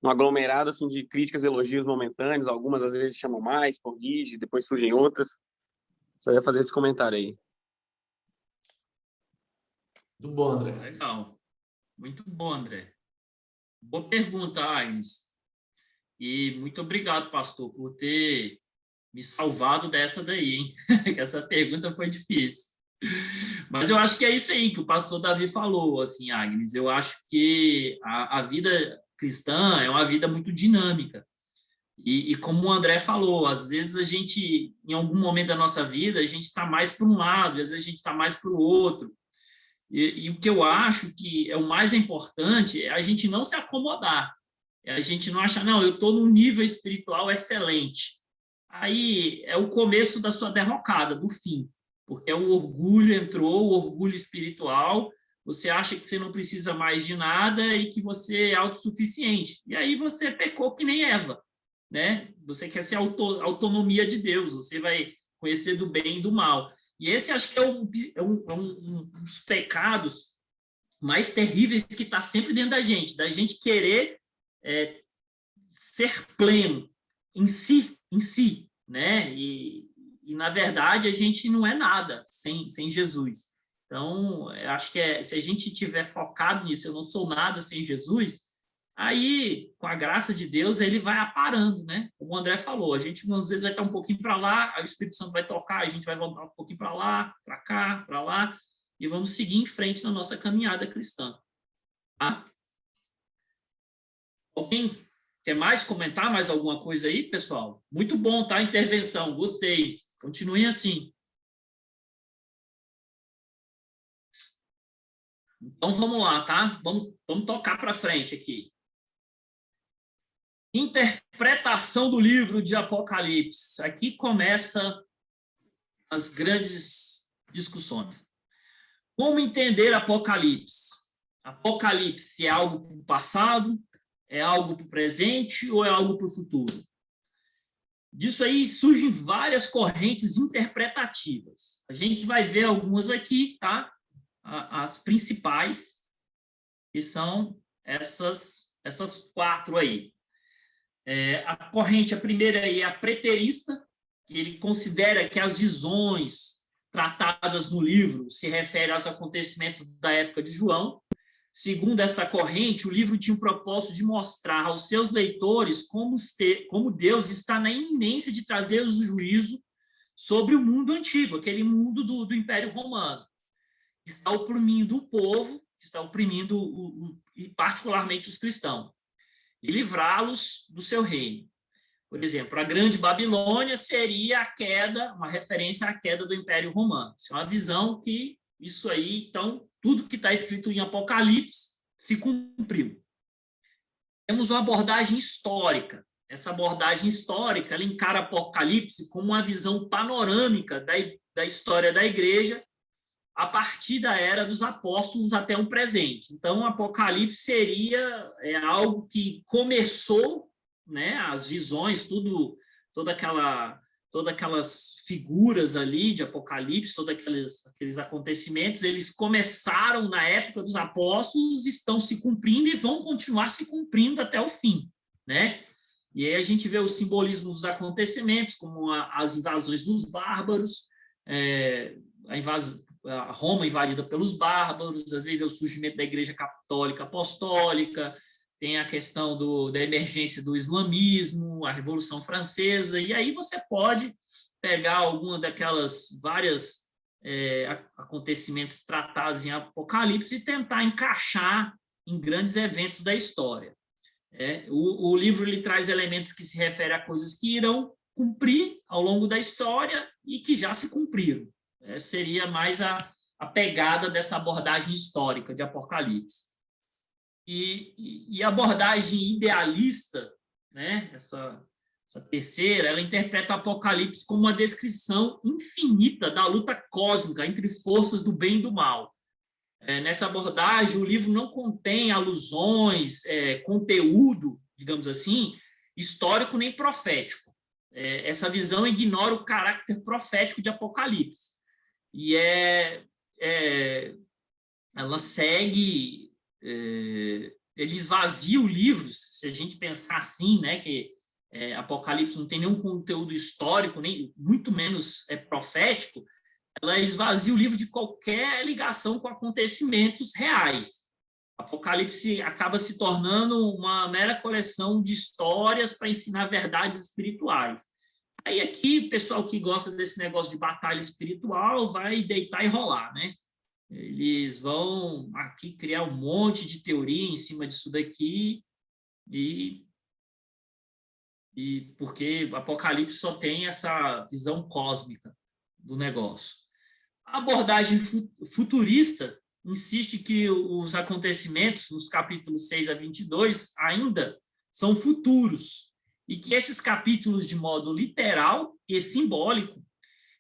aglomerado assim, de críticas e elogios momentâneos, algumas às vezes chamam mais, corrige, depois surgem outras. Só ia fazer esse comentário aí.
Muito bom, André.
Legal. Muito bom, André. Boa pergunta, Agnes. E muito obrigado, pastor, por ter me salvado dessa daí, hein? Que essa pergunta foi difícil. Mas eu acho que é isso aí que o pastor Davi falou, assim, Agnes. Eu acho que a vida cristã é uma vida muito dinâmica. E como o André falou, às vezes a gente, em algum momento da nossa vida, a gente está mais para um lado, às vezes a gente está mais para o outro. E o que eu acho que é o mais importante é a gente não se acomodar. É a gente não achar, não, eu estou num nível espiritual excelente. Aí é o começo da sua derrocada, do fim. Porque o orgulho entrou, o orgulho espiritual, você acha que você não precisa mais de nada e que você é autossuficiente. E aí você pecou que nem Eva, né? Você quer ser autonomia de Deus, você vai conhecer do bem e do mal. E esse acho que é um dos pecados mais terríveis que está sempre dentro da gente querer ser pleno em si, né? E na verdade, a gente não é nada sem Jesus. Então, eu acho que se a gente estiver focado nisso, eu não sou nada sem Jesus, aí, com a graça de Deus, ele vai aparando, né? Como o André falou, a gente às vezes vai estar um pouquinho para lá, aí o Espírito Santo vai tocar, a gente vai voltar um pouquinho para lá, para cá, para lá, e vamos seguir em frente na nossa caminhada cristã. Tá? Alguém quer mais comentar mais alguma coisa aí, pessoal? Muito bom, tá? A intervenção, gostei. Continuem assim. Então, vamos lá, tá? Vamos tocar para frente aqui. Interpretação do livro de Apocalipse. Aqui começa as grandes discussões. Como entender Apocalipse? Apocalipse é algo para o passado? É algo para o presente ou é algo para o futuro? Disso aí surgem várias correntes interpretativas. A gente vai ver algumas aqui, tá? As principais, que são essas 4 aí. A primeira aí é a preterista, que ele considera que as visões tratadas no livro se referem aos acontecimentos da época de João. Segundo essa corrente, o livro tinha o propósito de mostrar aos seus leitores como Deus está na iminência de trazer o juízo sobre o mundo antigo, aquele mundo do Império Romano, que está oprimindo o povo, que está oprimindo e particularmente os cristãos, e livrá-los do seu reino. Por exemplo, a Grande Babilônia seria a queda, uma referência à queda do Império Romano. Isso é uma visão que isso aí, então, tudo que está escrito em Apocalipse se cumpriu. Temos uma abordagem histórica. Essa abordagem histórica, ela encara Apocalipse como uma visão panorâmica da história da igreja a partir da era dos apóstolos até o presente. Então, o Apocalipse seria algo que começou, né, as visões, todas aquelas figuras ali de Apocalipse, todos aqueles acontecimentos, eles começaram na época dos apóstolos, estão se cumprindo e vão continuar se cumprindo até o fim, né? E aí a gente vê o simbolismo dos acontecimentos, como as invasões dos bárbaros, a Roma invadida pelos bárbaros, às vezes o surgimento da Igreja Católica Apostólica, tem a questão da emergência do islamismo, a Revolução Francesa, e aí você pode pegar alguma daquelas várias acontecimentos tratados em Apocalipse e tentar encaixar em grandes eventos da história. O livro ele traz elementos que se referem a coisas que irão cumprir ao longo da história e que já se cumpriram. Seria mais a pegada dessa abordagem histórica de Apocalipse. E a abordagem idealista, né, essa terceira, ela interpreta Apocalipse como uma descrição infinita da luta cósmica entre forças do bem e do mal. Nessa abordagem, o livro não contém alusões, conteúdo, digamos assim, histórico nem profético. Essa visão ignora o caráter profético de Apocalipse. E ela segue, ele esvazia o livro, se a gente pensar assim, né, que Apocalipse não tem nenhum conteúdo histórico, nem muito menos profético, ela esvazia o livro de qualquer ligação com acontecimentos reais. Apocalipse acaba se tornando uma mera coleção de histórias para ensinar verdades espirituais. Aí aqui, o pessoal que gosta desse negócio de batalha espiritual vai deitar e rolar, né? Eles vão aqui criar um monte de teoria em cima disso daqui, e porque Apocalipse só tem essa visão cósmica do negócio. A abordagem futurista insiste que os acontecimentos nos capítulos 6 a 22 ainda são futuros e que esses capítulos, de modo literal e simbólico,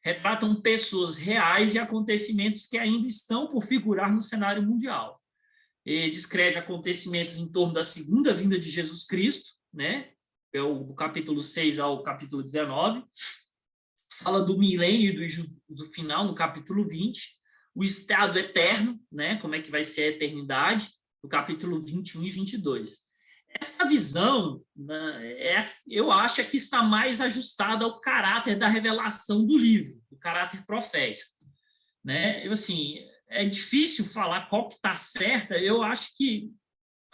retratam pessoas reais e acontecimentos que ainda estão por figurar no cenário mundial. E descreve acontecimentos em torno da segunda vinda de Jesus Cristo, né? Do capítulo 6 ao capítulo 19, fala do milênio e do juízo final, no capítulo 20, o estado eterno, né, como é que vai ser a eternidade, no capítulo 21 e 22. Essa visão, né, eu acho que está mais ajustada ao caráter da revelação do livro, o caráter profético. Né? Assim, é difícil falar qual que está certa, eu acho que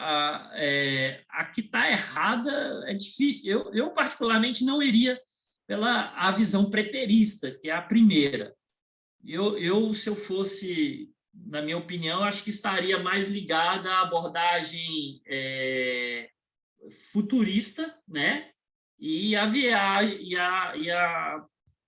a que está errada é difícil. Eu, particularmente, não iria pela a visão preterista, que é a primeira. Se eu fosse, na minha opinião, acho que estaria mais ligada à abordagem futurista, né? E a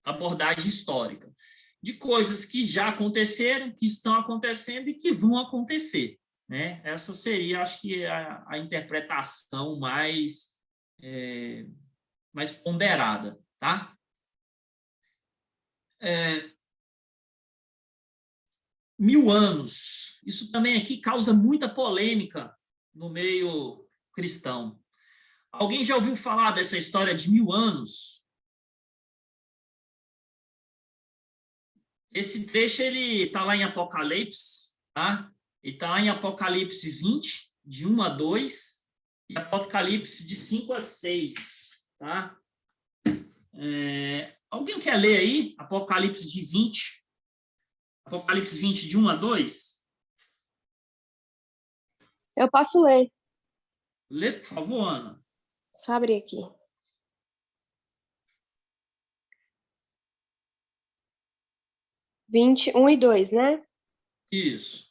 abordagem histórica, de coisas que já aconteceram, que estão acontecendo e que vão acontecer. Né? Essa seria, acho que, a interpretação mais ponderada. Tá? 1000 anos. Isso também aqui causa muita polêmica no meio cristão. Alguém já ouviu falar dessa história de 1000 anos? Esse trecho está lá em Apocalipse, tá? Ele está lá em Apocalipse 20, de 1 a 2, e Apocalipse de 5 a 6. Tá? Alguém quer ler aí? Apocalipse de 20. Apocalipse 20, de 1 a 2?
Eu posso ler.
Lê, por favor, Ana.
Só abrir aqui. Vinte, 1 e 2, né?
Isso.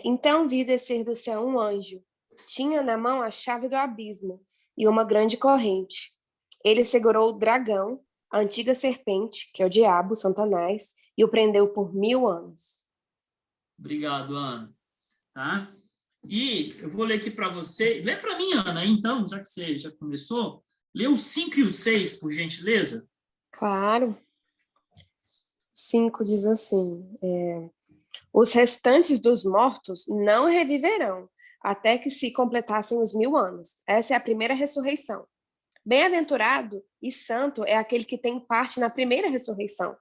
Então vi descer do céu um anjo. Tinha na mão a chave do abismo e uma grande corrente. Ele segurou o dragão, a antiga serpente, que é o diabo, Satanás, e o prendeu por 1000 anos.
Obrigado, Ana. Tá? E eu vou ler aqui para você. Lê para mim, Ana, então, já que você já começou. Lê o 5 e o 6, por gentileza.
Claro. 5 diz assim: os restantes dos mortos não reviverão, até que se completassem os 1000 anos. Essa é a primeira ressurreição. Bem-aventurado e santo é aquele que tem parte na primeira ressurreição.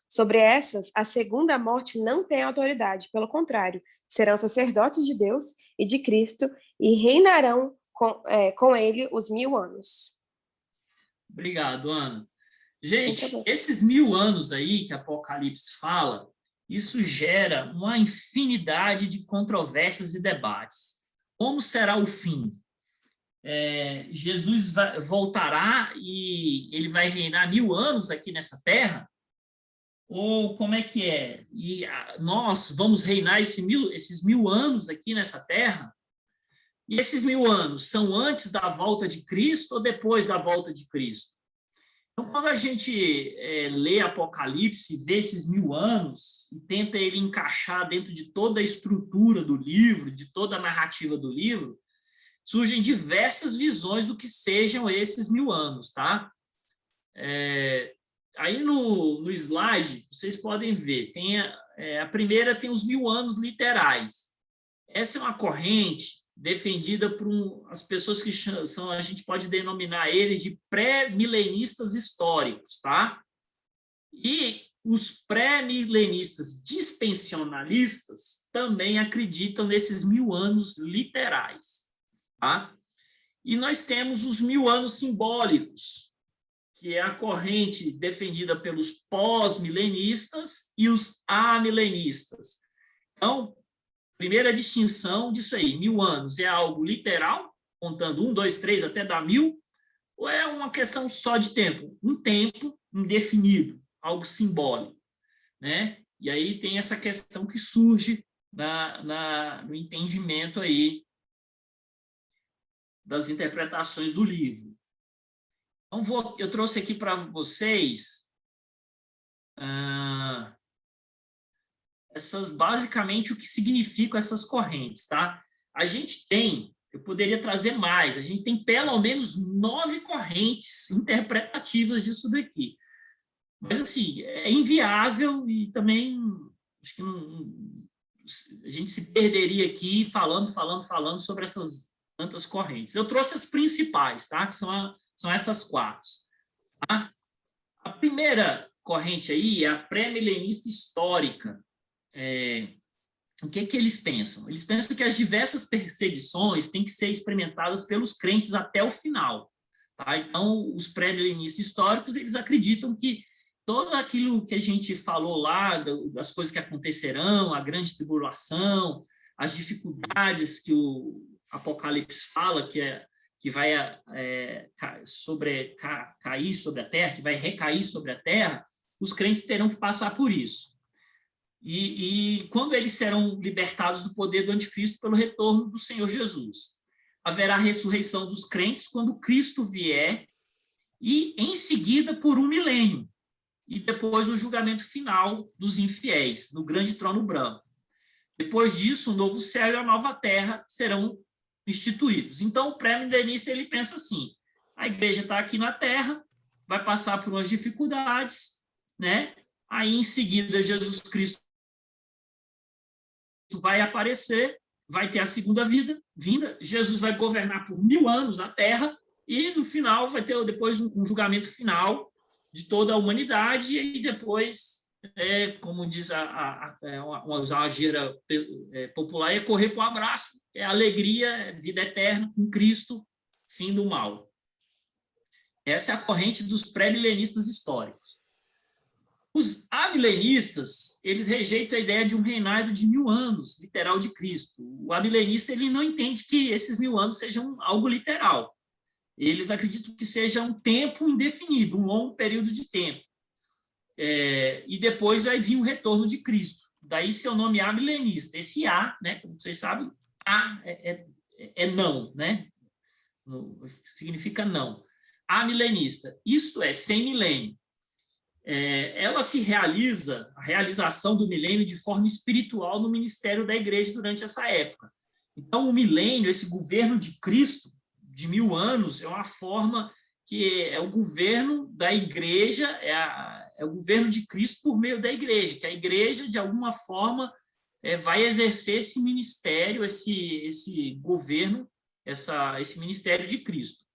Sobre essas, a segunda morte não tem autoridade, pelo contrário, serão sacerdotes de Deus e de Cristo e reinarão com ele os 1000 anos.
Obrigado, Ana. Gente, esses 1000 anos aí que Apocalipse fala, isso gera uma infinidade de controvérsias e debates. Como será o fim? Jesus voltará e ele vai reinar 1000 anos aqui nessa terra? Ou como é que é? E nós vamos reinar esses 1000 anos aqui nessa terra? E esses 1000 anos são antes da volta de Cristo ou depois da volta de Cristo? Então, quando a gente lê Apocalipse, vê esses 1000 anos e tenta ele encaixar dentro de toda a estrutura do livro, de toda a narrativa do livro, surgem diversas visões do que sejam esses 1000 anos, tá? Aí no slide, vocês podem ver, a primeira tem os 1000 anos literais. Essa é uma corrente defendida por as pessoas que são, a gente pode denominar eles de pré-milenistas históricos, tá? E os pré-milenistas dispensionalistas também acreditam nesses 1000 anos literais, tá? E nós temos os 1000 anos simbólicos, que é a corrente defendida pelos pós-milenistas e os amilenistas. Então, primeira distinção disso aí, 1000 anos é algo literal, contando 1, 2, 3 até dar 1000, ou é uma questão só de tempo? Um tempo indefinido, algo simbólico, né? E aí tem essa questão que surge no entendimento aí das interpretações do livro. Então, eu trouxe aqui para vocês basicamente o que significam essas correntes, tá? A gente tem, eu poderia trazer mais, a gente tem pelo menos 9 correntes interpretativas disso daqui. Mas, assim, é inviável e também acho que a gente se perderia aqui falando sobre essas tantas correntes. Eu trouxe as principais, tá? Que são essas 4. Tá? A primeira corrente aí é a pré-milenista histórica. O que eles pensam? Eles pensam que as diversas perseguições têm que ser experimentadas pelos crentes até o final. Tá? Então, os pré-milenistas históricos, eles acreditam que tudo aquilo que a gente falou lá, das coisas que acontecerão, a grande tribulação, as dificuldades que o Apocalipse fala, que vai cair sobre a terra, que vai recair sobre a terra, os crentes terão que passar por isso. E quando eles serão libertados do poder do anticristo pelo retorno do Senhor Jesus. Haverá a ressurreição dos crentes quando Cristo vier e, em seguida, por 1 milênio. E depois o julgamento final dos infiéis, no grande trono branco. Depois disso, o novo céu e a nova terra serão instituídos. Então, o pré-milenista, ele pensa assim, a igreja está aqui na terra, vai passar por umas dificuldades, né? Aí, em seguida, Jesus Cristo vai aparecer, vai ter a segunda vinda, Jesus vai governar por 1000 anos a terra, e, no final, vai ter depois um julgamento final de toda a humanidade, e depois, como diz uma gíria popular, é correr para o abraço, é alegria, é vida eterna com Cristo, fim do mal. Essa é a corrente dos pré-milenistas históricos. Os amilenistas, eles rejeitam a ideia de um reinado de 1000 anos, literal de Cristo. O amilenista, ele não entende que esses 1000 anos sejam algo literal. Eles acreditam que seja um tempo indefinido, um longo período de tempo. E depois vai vir o retorno de Cristo. Daí seu nome amilenista. Esse A, né, como vocês sabem, A é não, né? Significa não. Amilenista, isto é, sem milênio. Ela se realiza, a realização do milênio, de forma espiritual no ministério da igreja durante essa época. Então, o milênio, esse governo de Cristo, de 1000 anos, é uma forma que é o governo da igreja, é o governo de Cristo por meio da igreja, que a igreja, de alguma forma, vai exercer esse ministério, esse governo, esse ministério de Cristo.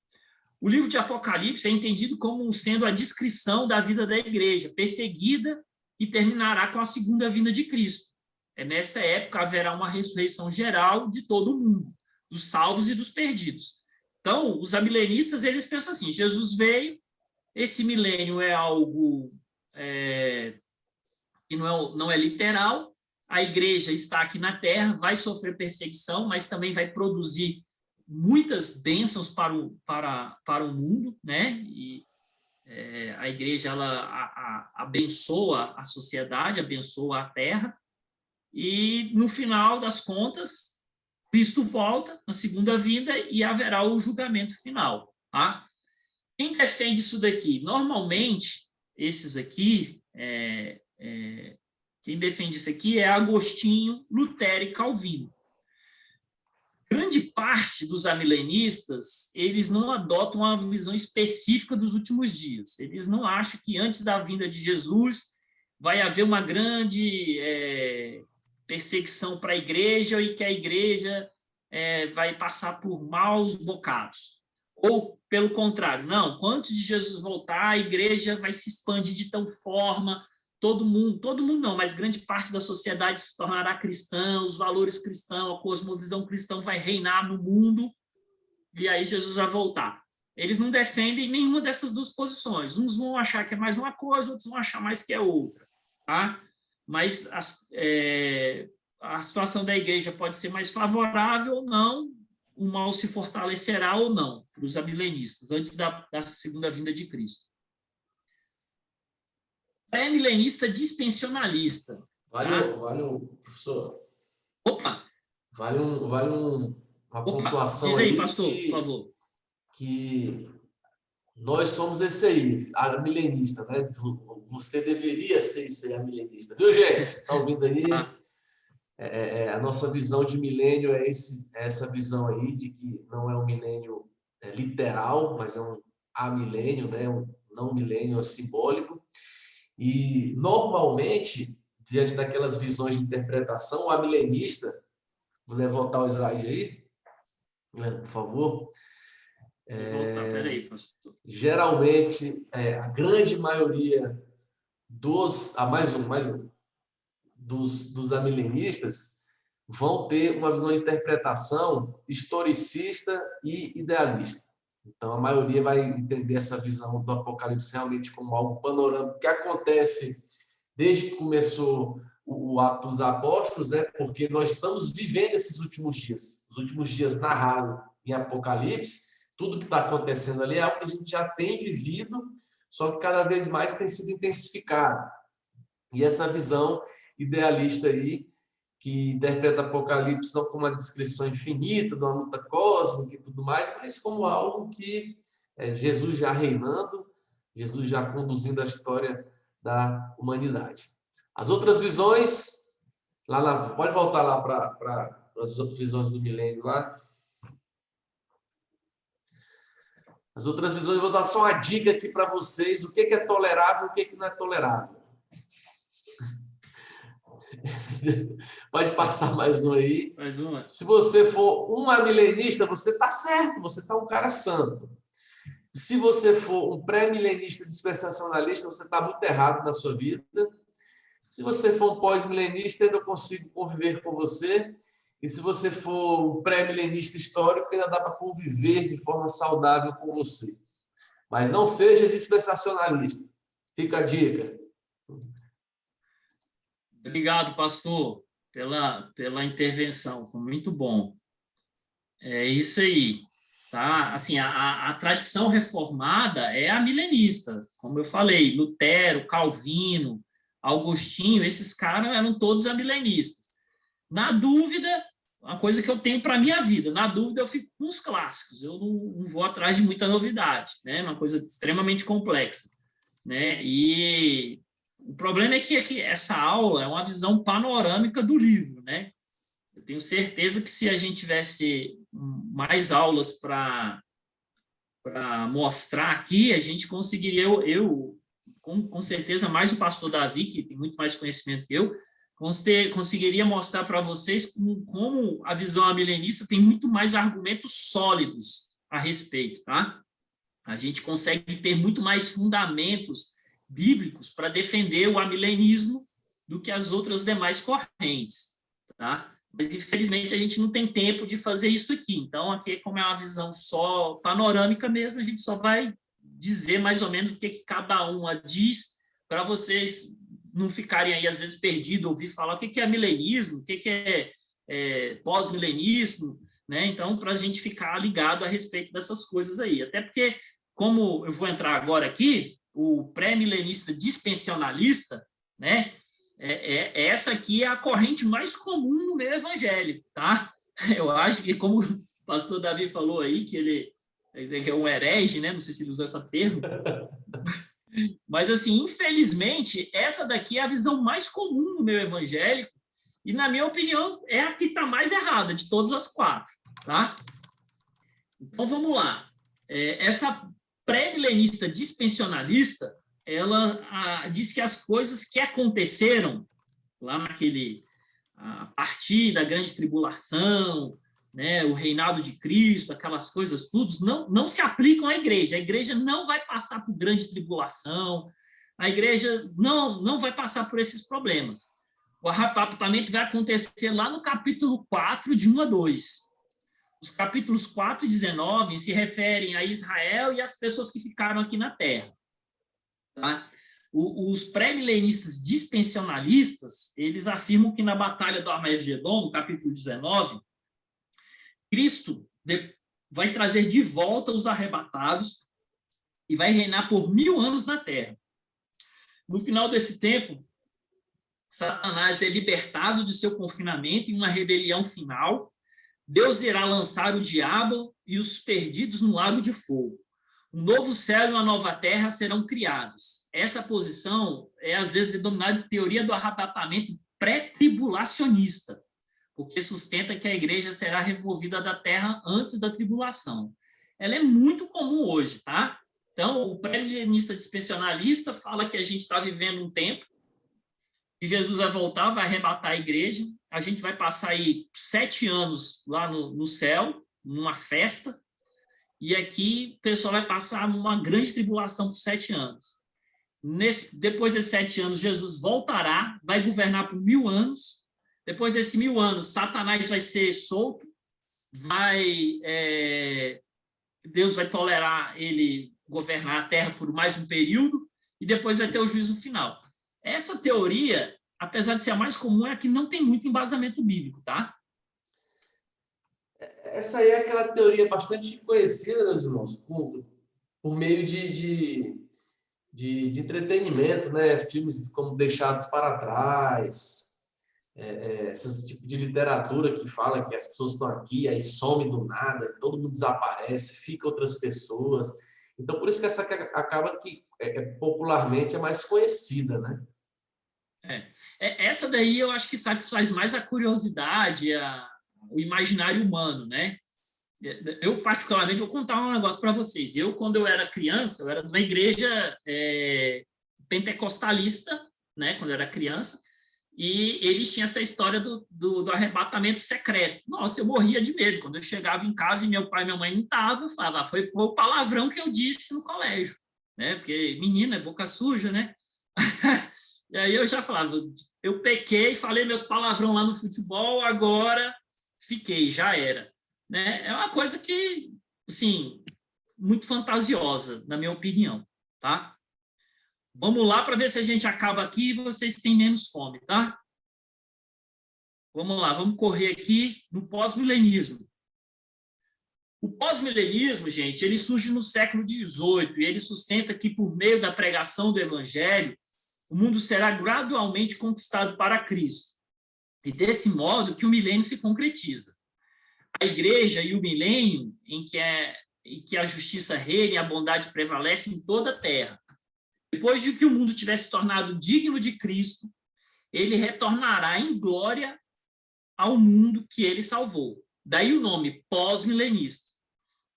O livro de Apocalipse é entendido como sendo a descrição da vida da igreja, perseguida, e terminará com a segunda vinda de Cristo. Nessa época haverá uma ressurreição geral de todo mundo, dos salvos e dos perdidos. Então, os amilenistas, eles pensam assim, Jesus veio, esse milênio é algo que que não é literal. A igreja está aqui na terra, vai sofrer perseguição, mas também vai produzir muitas bênçãos para o mundo, né? E a igreja ela abençoa a sociedade, abençoa a terra, e no final das contas, Cristo volta na segunda vinda e haverá o julgamento final, tá? Quem defende isso daqui? Normalmente, esses aqui, quem defende isso aqui é Agostinho, Lutero e Calvino. Grande parte dos amilenistas, eles não adotam uma visão específica dos últimos dias. Eles não acham que antes da vinda de Jesus vai haver uma grande perseguição para a igreja e que a igreja vai passar por maus bocados. Ou, pelo contrário, não, antes de Jesus voltar, a igreja vai se expandir de tal forma, todo mundo não, mas grande parte da sociedade se tornará cristã, os valores cristãos, a cosmovisão cristã vai reinar no mundo, e aí Jesus vai voltar. Eles não defendem nenhuma dessas duas posições. Uns vão achar que é mais uma coisa, outros vão achar mais que é outra, tá? Mas a situação da igreja pode ser mais favorável ou não, o mal se fortalecerá ou não, para os amilenistas, antes da segunda vinda de Cristo. Pré-milenista dispensionalista.
Professor.
Opa!
Vale uma pontuação
diz aí,
aí
pastor, por favor.
Que nós somos esse aí, a milenista, né? Você deveria ser esse aí, a milenista. Viu, gente? Está ouvindo aí? A nossa visão de milênio é essa visão aí de que não é um milênio literal, mas é um amilênio, né? Um não milênio simbólico. E, normalmente, diante daquelas visões de interpretação, o amilenista, vou voltar o slide aí, por favor.
Peraí, pastor.
Geralmente, a grande maioria dos amilenistas vão ter uma visão de interpretação historicista e idealista. Então, a maioria vai entender essa visão do Apocalipse realmente como algo panorâmico que acontece desde que começou o Ato dos Apóstolos, né? Porque nós estamos vivendo esses últimos dias. Os últimos dias narrados em Apocalipse, tudo que está acontecendo ali é algo que a gente já tem vivido, só que cada vez mais tem sido intensificado. E essa visão idealista aí, que interpreta Apocalipse não como uma descrição infinita de uma luta cósmica e tudo mais, mas como algo que Jesus já reinando, Jesus já conduzindo a história da humanidade. As outras visões, pode voltar lá para as outras visões do milênio lá. As outras visões, eu vou dar só uma dica aqui para vocês, o que é tolerável e o que não é tolerável. Pode passar mais um aí.
Mais uma.
Se você for um amilenista, você está certo, você está um cara santo. Se você for um pré-milenista dispensacionalista, você está muito errado na sua vida. Se você for um pós-milenista, ainda consigo conviver com você. E se você for um pré-milenista histórico, ainda dá para conviver de forma saudável com você. Mas não seja dispensacionalista. Fica a dica.
Obrigado, pastor, pela intervenção. Foi muito bom. É isso aí. Tá? Assim, a tradição reformada é a milenista. Como eu falei, Lutero, Calvino, Agostinho, esses caras eram todos amilenistas. Na dúvida, uma coisa que eu tenho para a minha vida, na dúvida eu fico com os clássicos, eu não vou atrás de muita novidade, né? Uma coisa extremamente complexa, né? E o problema é que essa aula é uma visão panorâmica do livro, né? Eu tenho certeza que se a gente tivesse mais aulas para mostrar aqui, a gente conseguiria, com certeza, mais o pastor Davi, que tem muito mais conhecimento que eu, conseguiria mostrar para vocês como a visão amilenista tem muito mais argumentos sólidos a respeito, tá? A gente consegue ter muito mais fundamentos bíblicos para defender o amilenismo do que as outras demais correntes, tá? Mas, infelizmente, a gente não tem tempo de fazer isso aqui. Então, aqui, como é uma visão só panorâmica mesmo, a gente só vai dizer mais ou menos o que cada uma diz para vocês não ficarem aí, às vezes, perdidos, ouvir falar o que é milenismo, o que é pós-milenismo, né? Então, para a gente ficar ligado a respeito dessas coisas aí. Até porque, como eu vou entrar agora aqui, o pré-milenista dispensionalista, né? Essa aqui é a corrente mais comum no meio evangélico, tá? Eu acho que, como o pastor Davi falou aí, que ele é um herege, né? Não sei se ele usou esse termo. Mas, assim, infelizmente, essa daqui é a visão mais comum no meio evangélico e, na minha opinião, é a que está mais errada de todas as 4, tá? Então, vamos lá. Essa pré-milenista dispensionalista, ela diz que as coisas que aconteceram lá a partir da grande tribulação, né, o reinado de Cristo, aquelas coisas todas, não se aplicam à igreja. A igreja não vai passar por grande tribulação, a igreja não vai passar por esses problemas. O arrebatamento vai acontecer lá no capítulo 4, de 1 a 2. Os capítulos 4 e 19 se referem a Israel e as pessoas que ficaram aqui na terra. Tá? Os pré-milenistas dispensionalistas, eles afirmam que na batalha do Armagedon, no capítulo 19, Cristo vai trazer de volta os arrebatados e vai reinar por 1000 anos na terra. No final desse tempo, Satanás é libertado de seu confinamento em uma rebelião final. Deus irá lançar o diabo e os perdidos no lago de fogo. Um novo céu e uma nova terra serão criados. Essa posição é, às vezes, denominada de teoria do arrebatamento pré-tribulacionista, porque sustenta que a igreja será removida da terra antes da tribulação. Ela é muito comum hoje, tá? Então, o pré-milenista dispensionalista fala que a gente está vivendo um tempo que Jesus vai voltar, vai arrebatar a igreja, a gente vai passar aí 7 anos lá no céu, numa festa, e aqui o pessoal vai passar uma grande tribulação por 7 anos. Depois desses 7 anos, Jesus voltará, vai governar por 1000 anos. Depois desses 1000 anos, Satanás vai ser solto, Deus vai tolerar ele governar a terra por mais um período, e depois vai ter o juízo final. Essa teoria, apesar de ser a mais comum, é a que não tem muito embasamento bíblico, tá?
Essa aí é aquela teoria bastante conhecida, meus irmãos, por meio de entretenimento, né? Filmes como Deixados para Trás, esse tipo de literatura que fala que as pessoas estão aqui, aí some do nada, todo mundo desaparece, fica outras pessoas. Então, por isso que essa acaba que popularmente é mais conhecida, né?
Essa daí eu acho que satisfaz mais a curiosidade, o imaginário humano, né? Eu, particularmente, vou contar um negócio para vocês. Quando eu era criança, eu era de uma igreja pentecostalista, né? Quando eu era criança, e eles tinham essa história do arrebatamento secreto. Nossa, eu morria de medo. Quando eu chegava em casa e meu pai e minha mãe não estavam, eu falava, foi o palavrão que eu disse no colégio, né? Porque menina é boca suja, né? E aí eu já falava, eu pequei, falei meus palavrão lá no futebol, agora fiquei, já era. Né? É uma coisa que, assim, muito fantasiosa, na minha opinião, tá? Vamos lá para ver se a gente acaba aqui e vocês têm menos fome, tá? Vamos lá, vamos correr aqui no pós-milenismo. O pós-milenismo, gente, ele surge no século XVIII e ele sustenta que, por meio da pregação do evangelho, o mundo será gradualmente conquistado para Cristo. E desse modo que o milênio se concretiza. A igreja e o milênio, em que a justiça reina e a bondade prevalece em toda a terra. Depois de que o mundo tivesse tornado digno de Cristo, ele retornará em glória ao mundo que ele salvou. Daí o nome pós-milenista.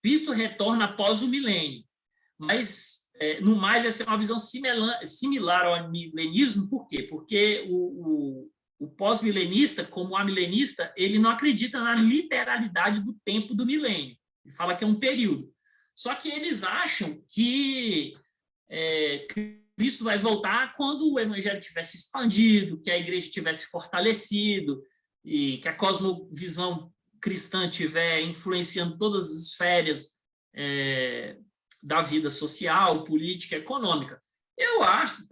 Cristo retorna após o milênio, mas no mais, essa é uma visão similar ao milenismo. Por quê? Porque o pós-milenista, como o amilenista, ele não acredita na literalidade do tempo do milênio. Ele fala que é um período. Só que eles acham que Cristo vai voltar quando o evangelho tivesse expandido, que a igreja tivesse fortalecido e que a cosmovisão cristã estiver influenciando todas as esferas da vida social, política, econômica. Eu acho,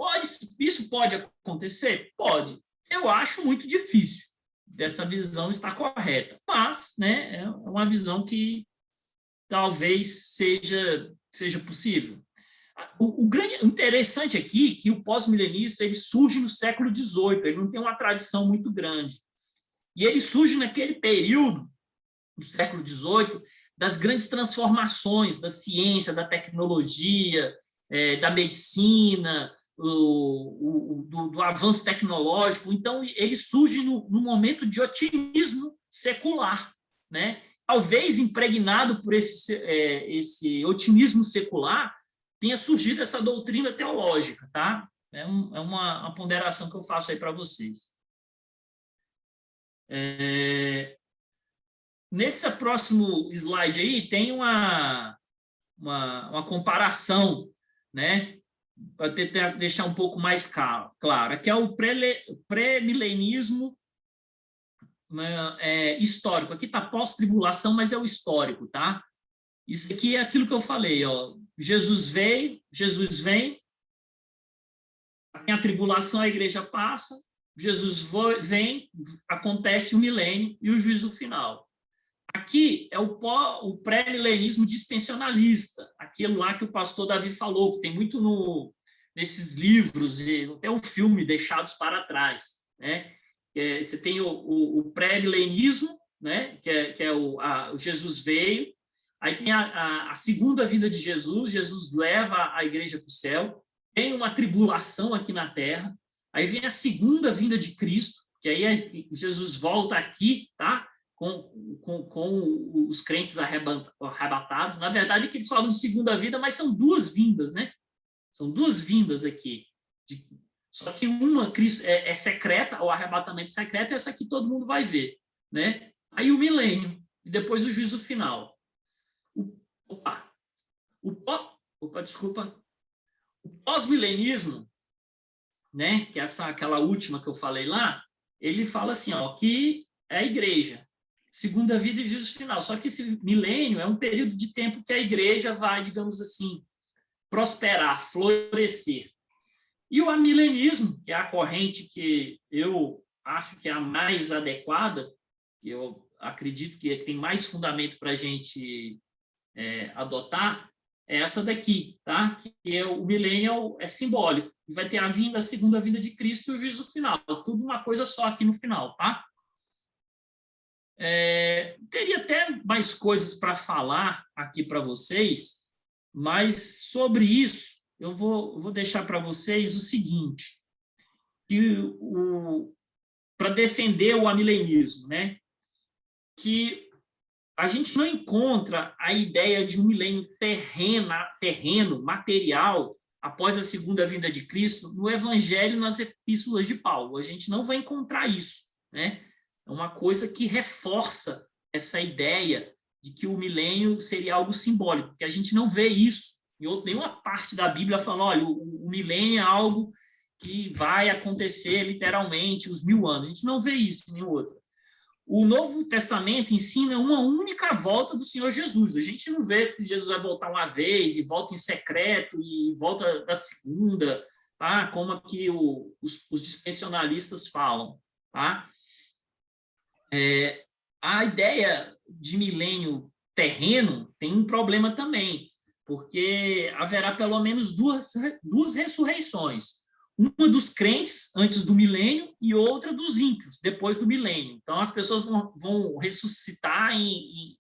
isso pode acontecer? Pode. Eu acho muito difícil dessa visão estar correta, mas, né, é uma visão que talvez seja possível. O grande interessante aqui é que o pós-milenista ele surge no século XVIII, ele não tem uma tradição muito grande. E ele surge naquele período do século XVIII das grandes transformações da ciência, da tecnologia, da medicina, do avanço tecnológico. Então, ele surge no momento de otimismo secular, né? Talvez impregnado por esse otimismo secular, tenha surgido essa doutrina teológica, tá? É uma ponderação que eu faço aí para vocês. Nesse próximo slide aí, tem uma comparação, né? Para tentar deixar um pouco mais claro, que é o pré-milenismo histórico. Aqui está pós-tribulação, mas é o histórico, tá? Isso aqui é aquilo que eu falei, ó. Jesus vem, tem a tribulação, a igreja passa, Jesus vem, acontece o milênio e o juízo final. Aqui é o pré-milenismo dispensionalista, aquilo lá que o pastor Davi falou, que tem muito nesses livros, e até o filme Deixados para Trás, né? Você tem o pré-milenismo, né? que é o Jesus veio, aí tem a segunda vinda de Jesus leva a igreja para o céu, tem uma tribulação aqui na terra, aí vem a segunda vinda de Cristo, que aí Jesus volta aqui, tá? Com os crentes arrebatados. Na verdade, que eles falam de segunda vida, mas são duas vindas, né? São duas vindas aqui. Só que uma é secreta, o arrebatamento secreto, e essa aqui todo mundo vai ver, né? Aí o milênio, e depois o juízo final. Desculpa. O pós-milenismo, né? Que é aquela última que eu falei lá, ele fala assim, ó, que é a igreja, segunda vida e juízo final. Só que esse milênio é um período de tempo que a igreja vai, digamos assim, prosperar, florescer. E o amilenismo, que é a corrente que eu acho que é a mais adequada, que eu acredito que tem mais fundamento para a gente adotar, é essa daqui, tá? Que o milênio é simbólico. E vai ter a segunda vinda de Cristo e o juízo final. Tudo uma coisa só aqui no final, tá? Teria até mais coisas para falar aqui para vocês, mas sobre isso eu vou deixar para vocês o seguinte, que para defender o amilenismo, né, que a gente não encontra a ideia de um milênio terreno, material, após a segunda vinda de Cristo, no Evangelho, nas epístolas de Paulo. A gente não vai encontrar isso, né? É uma coisa que reforça essa ideia de que o milênio seria algo simbólico, porque a gente não vê isso em nenhuma parte da Bíblia falando, olha, o milênio é algo que vai acontecer literalmente os 1000 anos. A gente não vê isso em nenhum outro. O Novo Testamento ensina uma única volta do Senhor Jesus. A gente não vê que Jesus vai voltar uma vez e volta em secreto e volta da segunda, tá? Como aqui os dispensionalistas falam, tá? A ideia de milênio terreno tem um problema também, porque haverá pelo menos duas ressurreições. Uma dos crentes antes do milênio e outra dos ímpios depois do milênio. Então, as pessoas vão ressuscitar em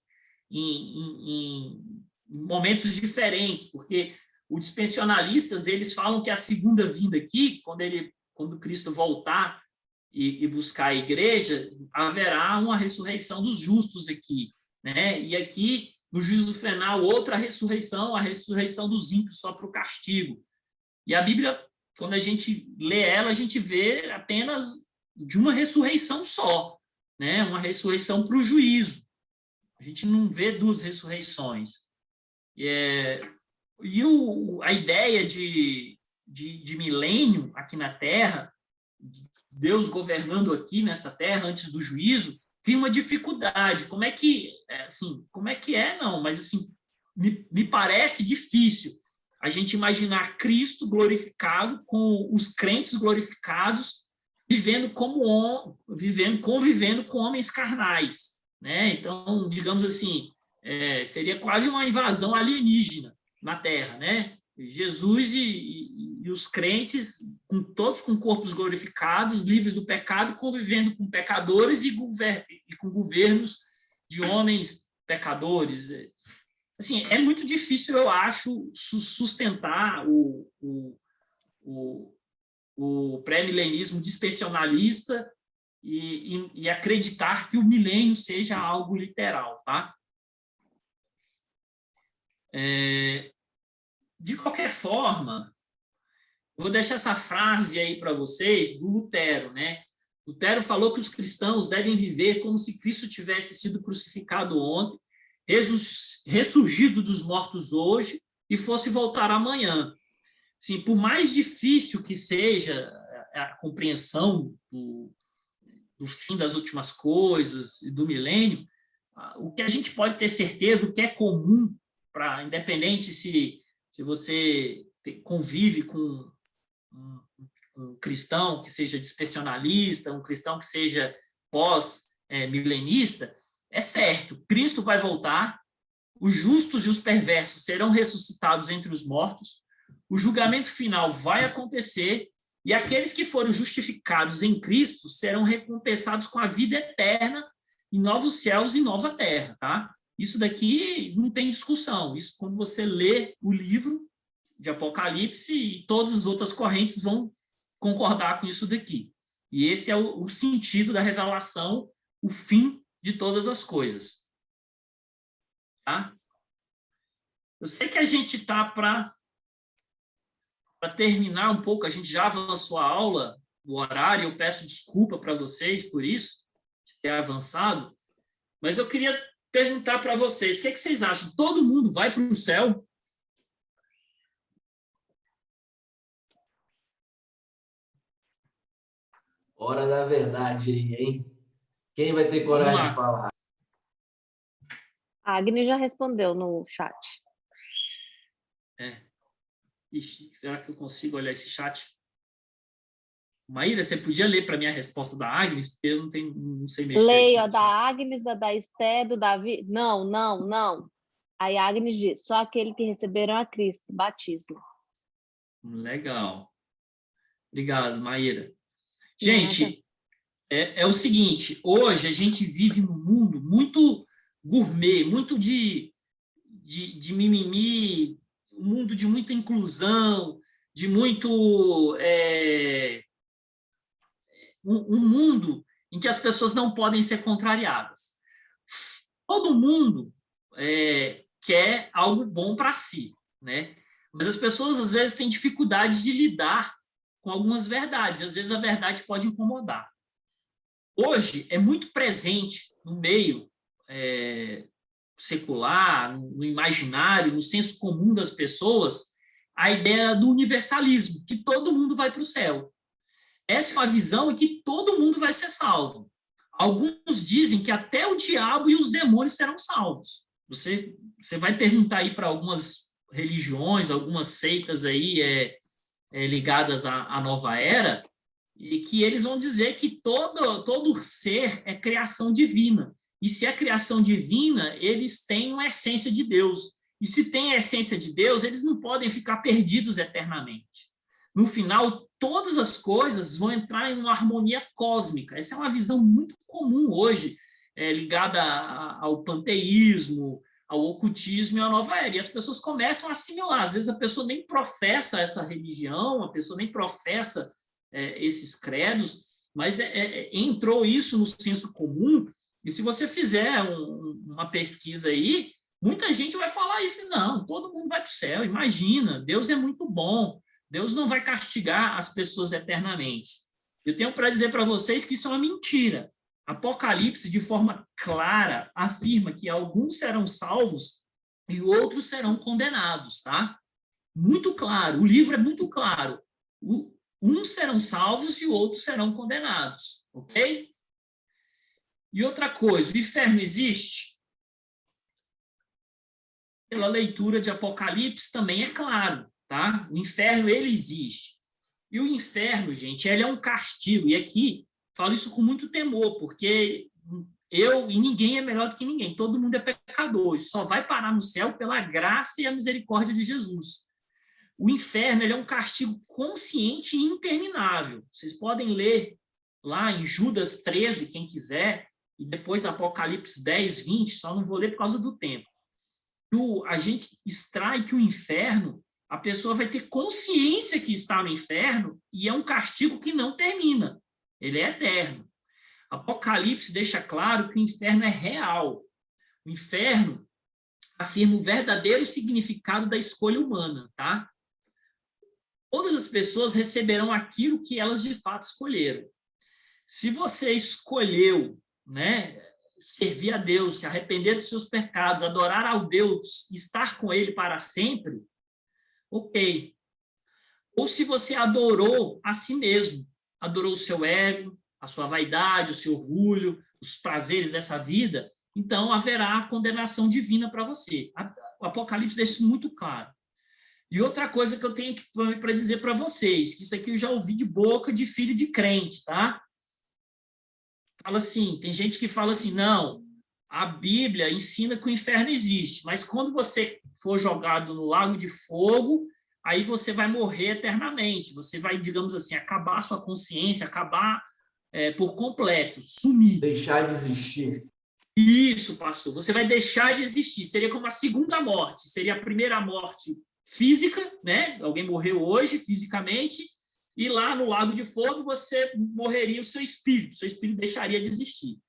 momentos diferentes, porque os dispensionalistas eles falam que a segunda vinda aqui, quando Cristo voltar e buscar a igreja, haverá uma ressurreição dos justos aqui, né? E aqui, no juízo final, outra ressurreição, a ressurreição dos ímpios só para o castigo. E a Bíblia, quando a gente lê ela, a gente vê apenas de uma ressurreição só, né? Uma ressurreição para o juízo. A gente não vê duas ressurreições. A ideia de milênio aqui na Terra, Deus governando aqui nessa Terra antes do juízo, cria uma dificuldade. Como é que é? Não, mas assim, me parece difícil a gente imaginar Cristo glorificado com os crentes glorificados, convivendo com homens carnais, né? Então, digamos assim, seria quase uma invasão alienígena na Terra, né? Jesus e os crentes, todos com corpos glorificados, livres do pecado, convivendo com pecadores e com governos de homens pecadores. Assim, é muito difícil, eu acho, sustentar o pré-milenismo dispensacionalista e acreditar que o milênio seja algo literal, tá? De qualquer forma, vou deixar essa frase aí para vocês do Lutero, né? Lutero falou que os cristãos devem viver como se Cristo tivesse sido crucificado ontem, ressurgido dos mortos hoje e fosse voltar amanhã. Sim, por mais difícil que seja a compreensão do fim das últimas coisas e do milênio, o que a gente pode ter certeza, o que é comum, independente se você convive com um cristão que seja dispensacionalista, um cristão que seja pós-milenista, é certo, Cristo vai voltar, os justos e os perversos serão ressuscitados entre os mortos, o julgamento final vai acontecer e aqueles que foram justificados em Cristo serão recompensados com a vida eterna em novos céus e nova terra, tá? Isso daqui não tem discussão. Isso, quando você lê o livro de Apocalipse, e todas as outras correntes vão concordar com isso daqui. E esse é o sentido da revelação, o fim de todas as coisas. Tá? Eu sei que a gente está para terminar um pouco, a gente já avançou a aula, o horário, eu peço desculpa para vocês por isso, de ter avançado, mas eu queria perguntar para vocês, o que vocês acham? Todo mundo vai para o céu?
Hora da verdade aí, hein? Quem vai ter coragem de falar?
A Agnes já respondeu no chat.
Ixi, será que eu consigo olhar esse chat? Maíra, você podia ler para mim a resposta da Agnes? Porque eu não sei mexer.
Leio a da Agnes, a da Esté, do Davi. Não. Aí a Agnes diz, só aquele que receberam a Cristo, batismo.
Legal. Obrigado, Maíra. Gente, é o seguinte, hoje a gente vive num mundo muito gourmet, muito de mimimi, um mundo de muita inclusão, de muito... um mundo em que as pessoas não podem ser contrariadas. Todo mundo quer algo bom para si, né? Mas as pessoas, às vezes, têm dificuldade de lidar com algumas verdades. Às vezes, a verdade pode incomodar. Hoje, é muito presente no meio secular, no imaginário, no senso comum das pessoas, a ideia do universalismo, que todo mundo vai para o céu. Essa é uma visão em que todo mundo vai ser salvo. Alguns dizem que até o diabo e os demônios serão salvos. Você vai perguntar aí para algumas religiões, algumas seitas aí ligadas à nova era, e que eles vão dizer que todo ser é criação divina. E se é criação divina, eles têm uma essência de Deus. E se tem a essência de Deus, eles não podem ficar perdidos eternamente. No final, todas as coisas vão entrar em uma harmonia cósmica. Essa é uma visão muito comum hoje, ligada ao panteísmo, ao ocultismo e à nova era. E as pessoas começam a assimilar. Às vezes a pessoa nem professa essa religião, a pessoa nem professa esses credos, mas entrou isso no senso comum. E se você fizer uma pesquisa aí, muita gente vai falar isso. Não, todo mundo vai para o céu. Imagina, Deus é muito bom. Deus não vai castigar as pessoas eternamente. Eu tenho para dizer para vocês que isso é uma mentira. Apocalipse, de forma clara, afirma que alguns serão salvos e outros serão condenados, tá? Muito claro, o livro é muito claro. Uns serão salvos e outros serão condenados, ok? E outra coisa, o inferno existe? Pela leitura de Apocalipse também é claro. tá? O inferno, ele existe. E o inferno, gente, ele é um castigo. E aqui, falo isso com muito temor, porque eu e ninguém é melhor do que ninguém. Todo mundo é pecador. Só vai parar no céu pela graça e a misericórdia de Jesus. O inferno, ele é um castigo consciente e interminável. Vocês podem ler lá em Judas 13, quem quiser, e depois Apocalipse 10, 20, só não vou ler por causa do tempo. A gente extrai que o inferno, a pessoa vai ter consciência que está no inferno e é um castigo que não termina. Ele é eterno. Apocalipse deixa claro que o inferno é real. O inferno afirma o verdadeiro significado da escolha humana, tá? Todas as pessoas receberão aquilo que elas de fato escolheram. Se você escolheu, né, servir a Deus, se arrepender dos seus pecados, adorar ao Deus, estar com Ele para sempre, ok. Ou se você adorou a si mesmo, adorou o seu ego, a sua vaidade, o seu orgulho, os prazeres dessa vida, então haverá condenação divina para você. O Apocalipse deixa isso muito claro. E outra coisa que eu tenho para dizer para vocês, que isso aqui eu já ouvi de boca de filho de crente, tá? Fala assim, tem gente que fala assim, não, a Bíblia ensina que o inferno existe, mas quando você for jogado no lago de fogo, aí você vai morrer eternamente, você vai, digamos assim, acabar a sua consciência, acabar por completo, sumir.
Deixar de existir.
Isso, pastor, você vai deixar de existir, seria como a segunda morte, seria a primeira morte física, né? Alguém morreu hoje fisicamente, e lá no lago de fogo você morreria o seu espírito deixaria de existir.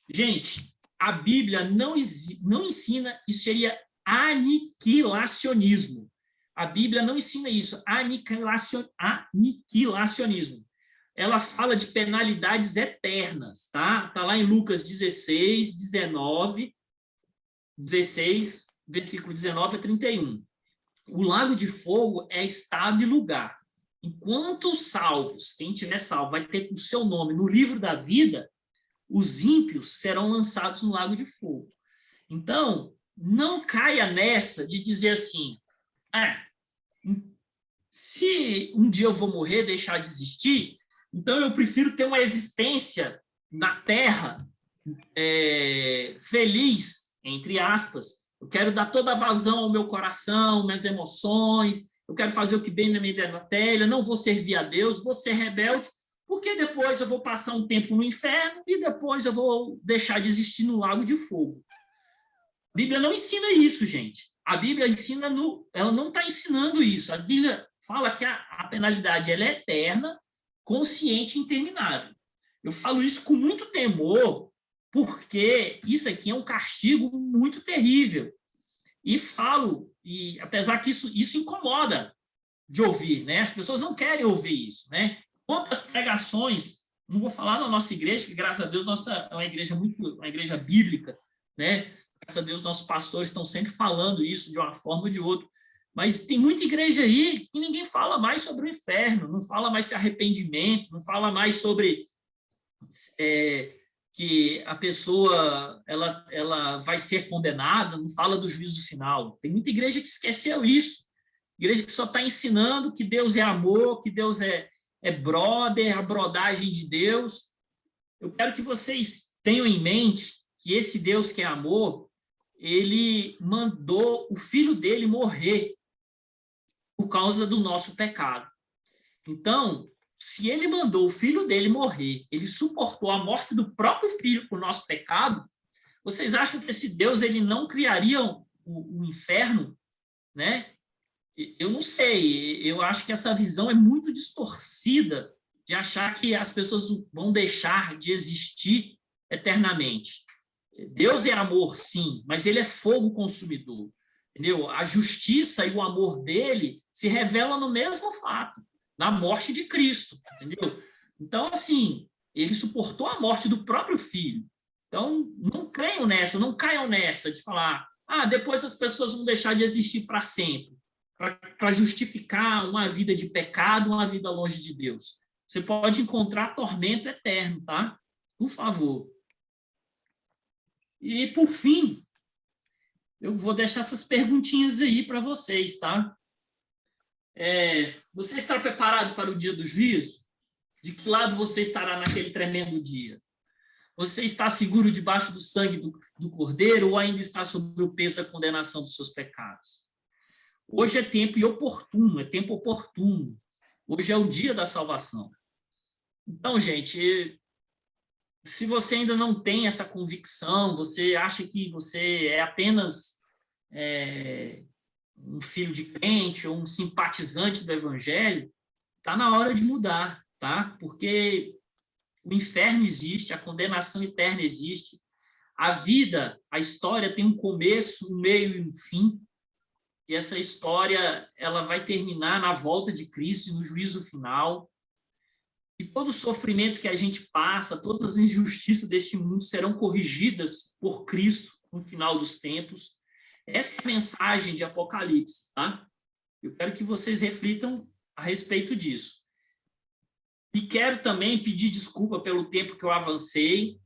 Gente, a Bíblia não ensina, isso seria aniquilacionismo. A Bíblia não ensina isso, aniquilacionismo. Ela fala de penalidades eternas, tá? Tá lá em Lucas 16, 19, 16, versículo 19 a 31. O lago de fogo é estado e lugar. Enquanto os salvos, quem tiver salvo, vai ter o seu nome no livro da vida, os ímpios serão lançados no lago de fogo. Então, não caia nessa de dizer assim, se um dia eu vou morrer, deixar de existir, então eu prefiro ter uma existência na Terra feliz, entre aspas. Eu quero dar toda a vazão ao meu coração, minhas emoções, eu quero fazer o que bem na minha ideia na telha, não vou servir a Deus, vou ser rebelde, porque depois eu vou passar um tempo no inferno e depois eu vou deixar de existir no lago de fogo. A Bíblia não ensina isso, gente. A Bíblia ensina, ela não está ensinando isso. A Bíblia fala que a penalidade ela é eterna, consciente e interminável. Eu falo isso com muito temor, porque isso aqui é um castigo muito terrível. E falo, e apesar que isso incomoda de ouvir, né? As pessoas não querem ouvir isso, né? Quantas pregações, não vou falar na nossa igreja, que graças a Deus nossa é uma igreja bíblica, né? Graças a Deus nossos pastores estão sempre falando isso de uma forma ou de outra. Mas tem muita igreja aí que ninguém fala mais sobre o inferno, não fala mais sobre arrependimento, não fala mais sobre que a pessoa ela vai ser condenada, não fala do juízo final. Tem muita igreja que esqueceu isso. Igreja que só está ensinando que Deus é amor, que Deus é brother, a brodagem de Deus. Eu quero que vocês tenham em mente que esse Deus que é amor, ele mandou o filho dele morrer por causa do nosso pecado. Então, se ele mandou o filho dele morrer, ele suportou a morte do próprio filho por nosso pecado, vocês acham que esse Deus ele não criaria o inferno, né? Eu não sei, eu acho que essa visão é muito distorcida de achar que as pessoas vão deixar de existir eternamente. Deus é amor, sim, mas ele é fogo consumidor, entendeu? A justiça e o amor dele se revelam no mesmo fato, na morte de Cristo, entendeu? Então, assim, ele suportou a morte do próprio filho. Então, não creiam nessa, não caiam nessa de falar, depois as pessoas vão deixar de existir para sempre, para justificar uma vida de pecado, uma vida longe de Deus. Você pode encontrar tormento eterno, tá? Por favor. E, por fim, eu vou deixar essas perguntinhas aí para vocês, tá? Você está preparado para o dia do juízo? De que lado você estará naquele tremendo dia? Você está seguro debaixo do sangue do Cordeiro ou ainda está sob o peso da condenação dos seus pecados? Hoje é tempo oportuno, é tempo oportuno. Hoje é o dia da salvação. Então, gente, se você ainda não tem essa convicção, você acha que você é apenas um filho de crente ou um simpatizante do evangelho, está na hora de mudar, tá? Porque o inferno existe, a condenação eterna existe, a vida, a história tem um começo, um meio e um fim, e essa história ela vai terminar na volta de Cristo e no juízo final. E todo o sofrimento que a gente passa, todas as injustiças deste mundo serão corrigidas por Cristo no final dos tempos. Essa é a mensagem de Apocalipse, tá? Eu quero que vocês reflitam a respeito disso. E quero também pedir desculpa pelo tempo que eu avancei.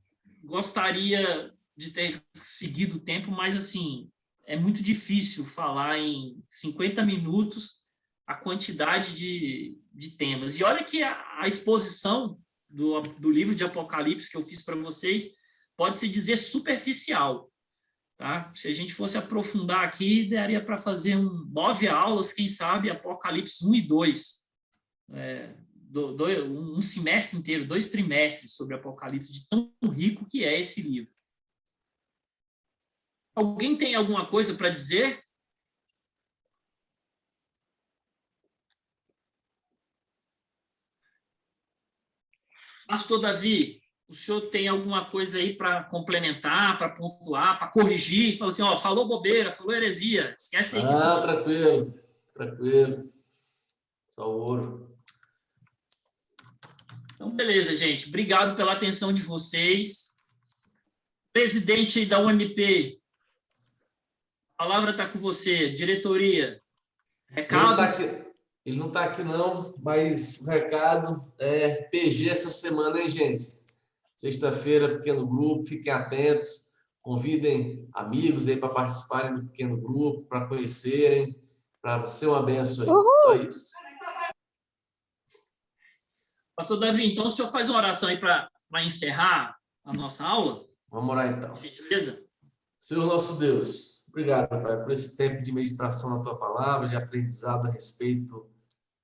Gostaria de ter seguido o tempo, mas, assim, é muito difícil falar em 50 minutos a quantidade de temas. E olha que a exposição do livro de Apocalipse que eu fiz para vocês pode-se dizer superficial. Tá? Se a gente fosse aprofundar aqui, daria para fazer 9 aulas, quem sabe, Apocalipse 1 e 2. Um semestre inteiro, 2 trimestres sobre Apocalipse, de tão rico que é esse livro. Alguém tem alguma coisa para dizer? Pastor Davi, o senhor tem alguma coisa aí para complementar, para pontuar, para corrigir? Fala assim, falou bobeira, falou heresia, esquece aí.
Tranquilo. Só ouro.
Então, beleza, gente. Obrigado pela atenção de vocês. Presidente da UMP, a palavra está com você. Diretoria, recados?
Ele não está aqui, não, mas o recado é PG essa semana, hein, gente? Sexta-feira, pequeno grupo, fiquem atentos, convidem amigos aí para participarem do pequeno grupo, para conhecerem, para ser uma benção aí.
Uhul.
Só isso.
Pastor Davi, então o senhor faz uma oração aí para encerrar a nossa aula?
Vamos orar então.
Beleza?
Senhor nosso Deus, obrigado, Pai, por esse tempo de meditação na Tua Palavra, de aprendizado a respeito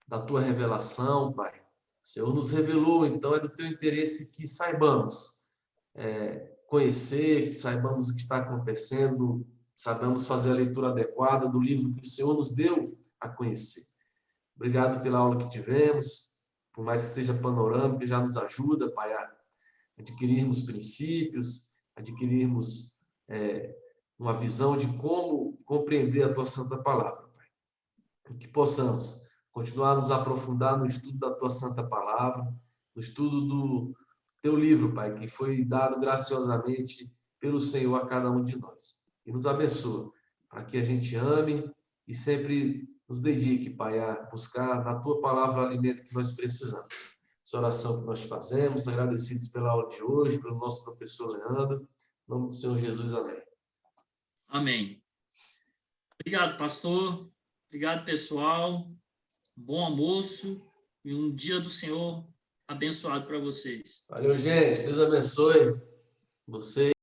da Tua revelação, Pai. O Senhor nos revelou, então é do Teu interesse que saibamos conhecer, que saibamos o que está acontecendo, saibamos fazer a leitura adequada do livro que o Senhor nos deu a conhecer. Obrigado pela aula que tivemos, por mais que seja panorâmica, já nos ajuda, Pai, a adquirirmos princípios, adquirirmos uma visão de como compreender a Tua Santa Palavra, Pai. E que possamos continuar a nos aprofundar no estudo da Tua Santa Palavra, no estudo do Teu livro, Pai, que foi dado graciosamente pelo Senhor a cada um de nós. E nos abençoa, para que a gente ame e sempre nos dedique, Pai, a buscar na Tua Palavra o alimento que nós precisamos. Essa oração que nós fazemos, agradecidos pela aula de hoje, pelo nosso professor Leandro, em nome do Senhor Jesus, amém.
Amém. Obrigado, pastor. Obrigado, pessoal. Bom almoço e um dia do Senhor abençoado para vocês.
Valeu, gente. Deus abençoe vocês.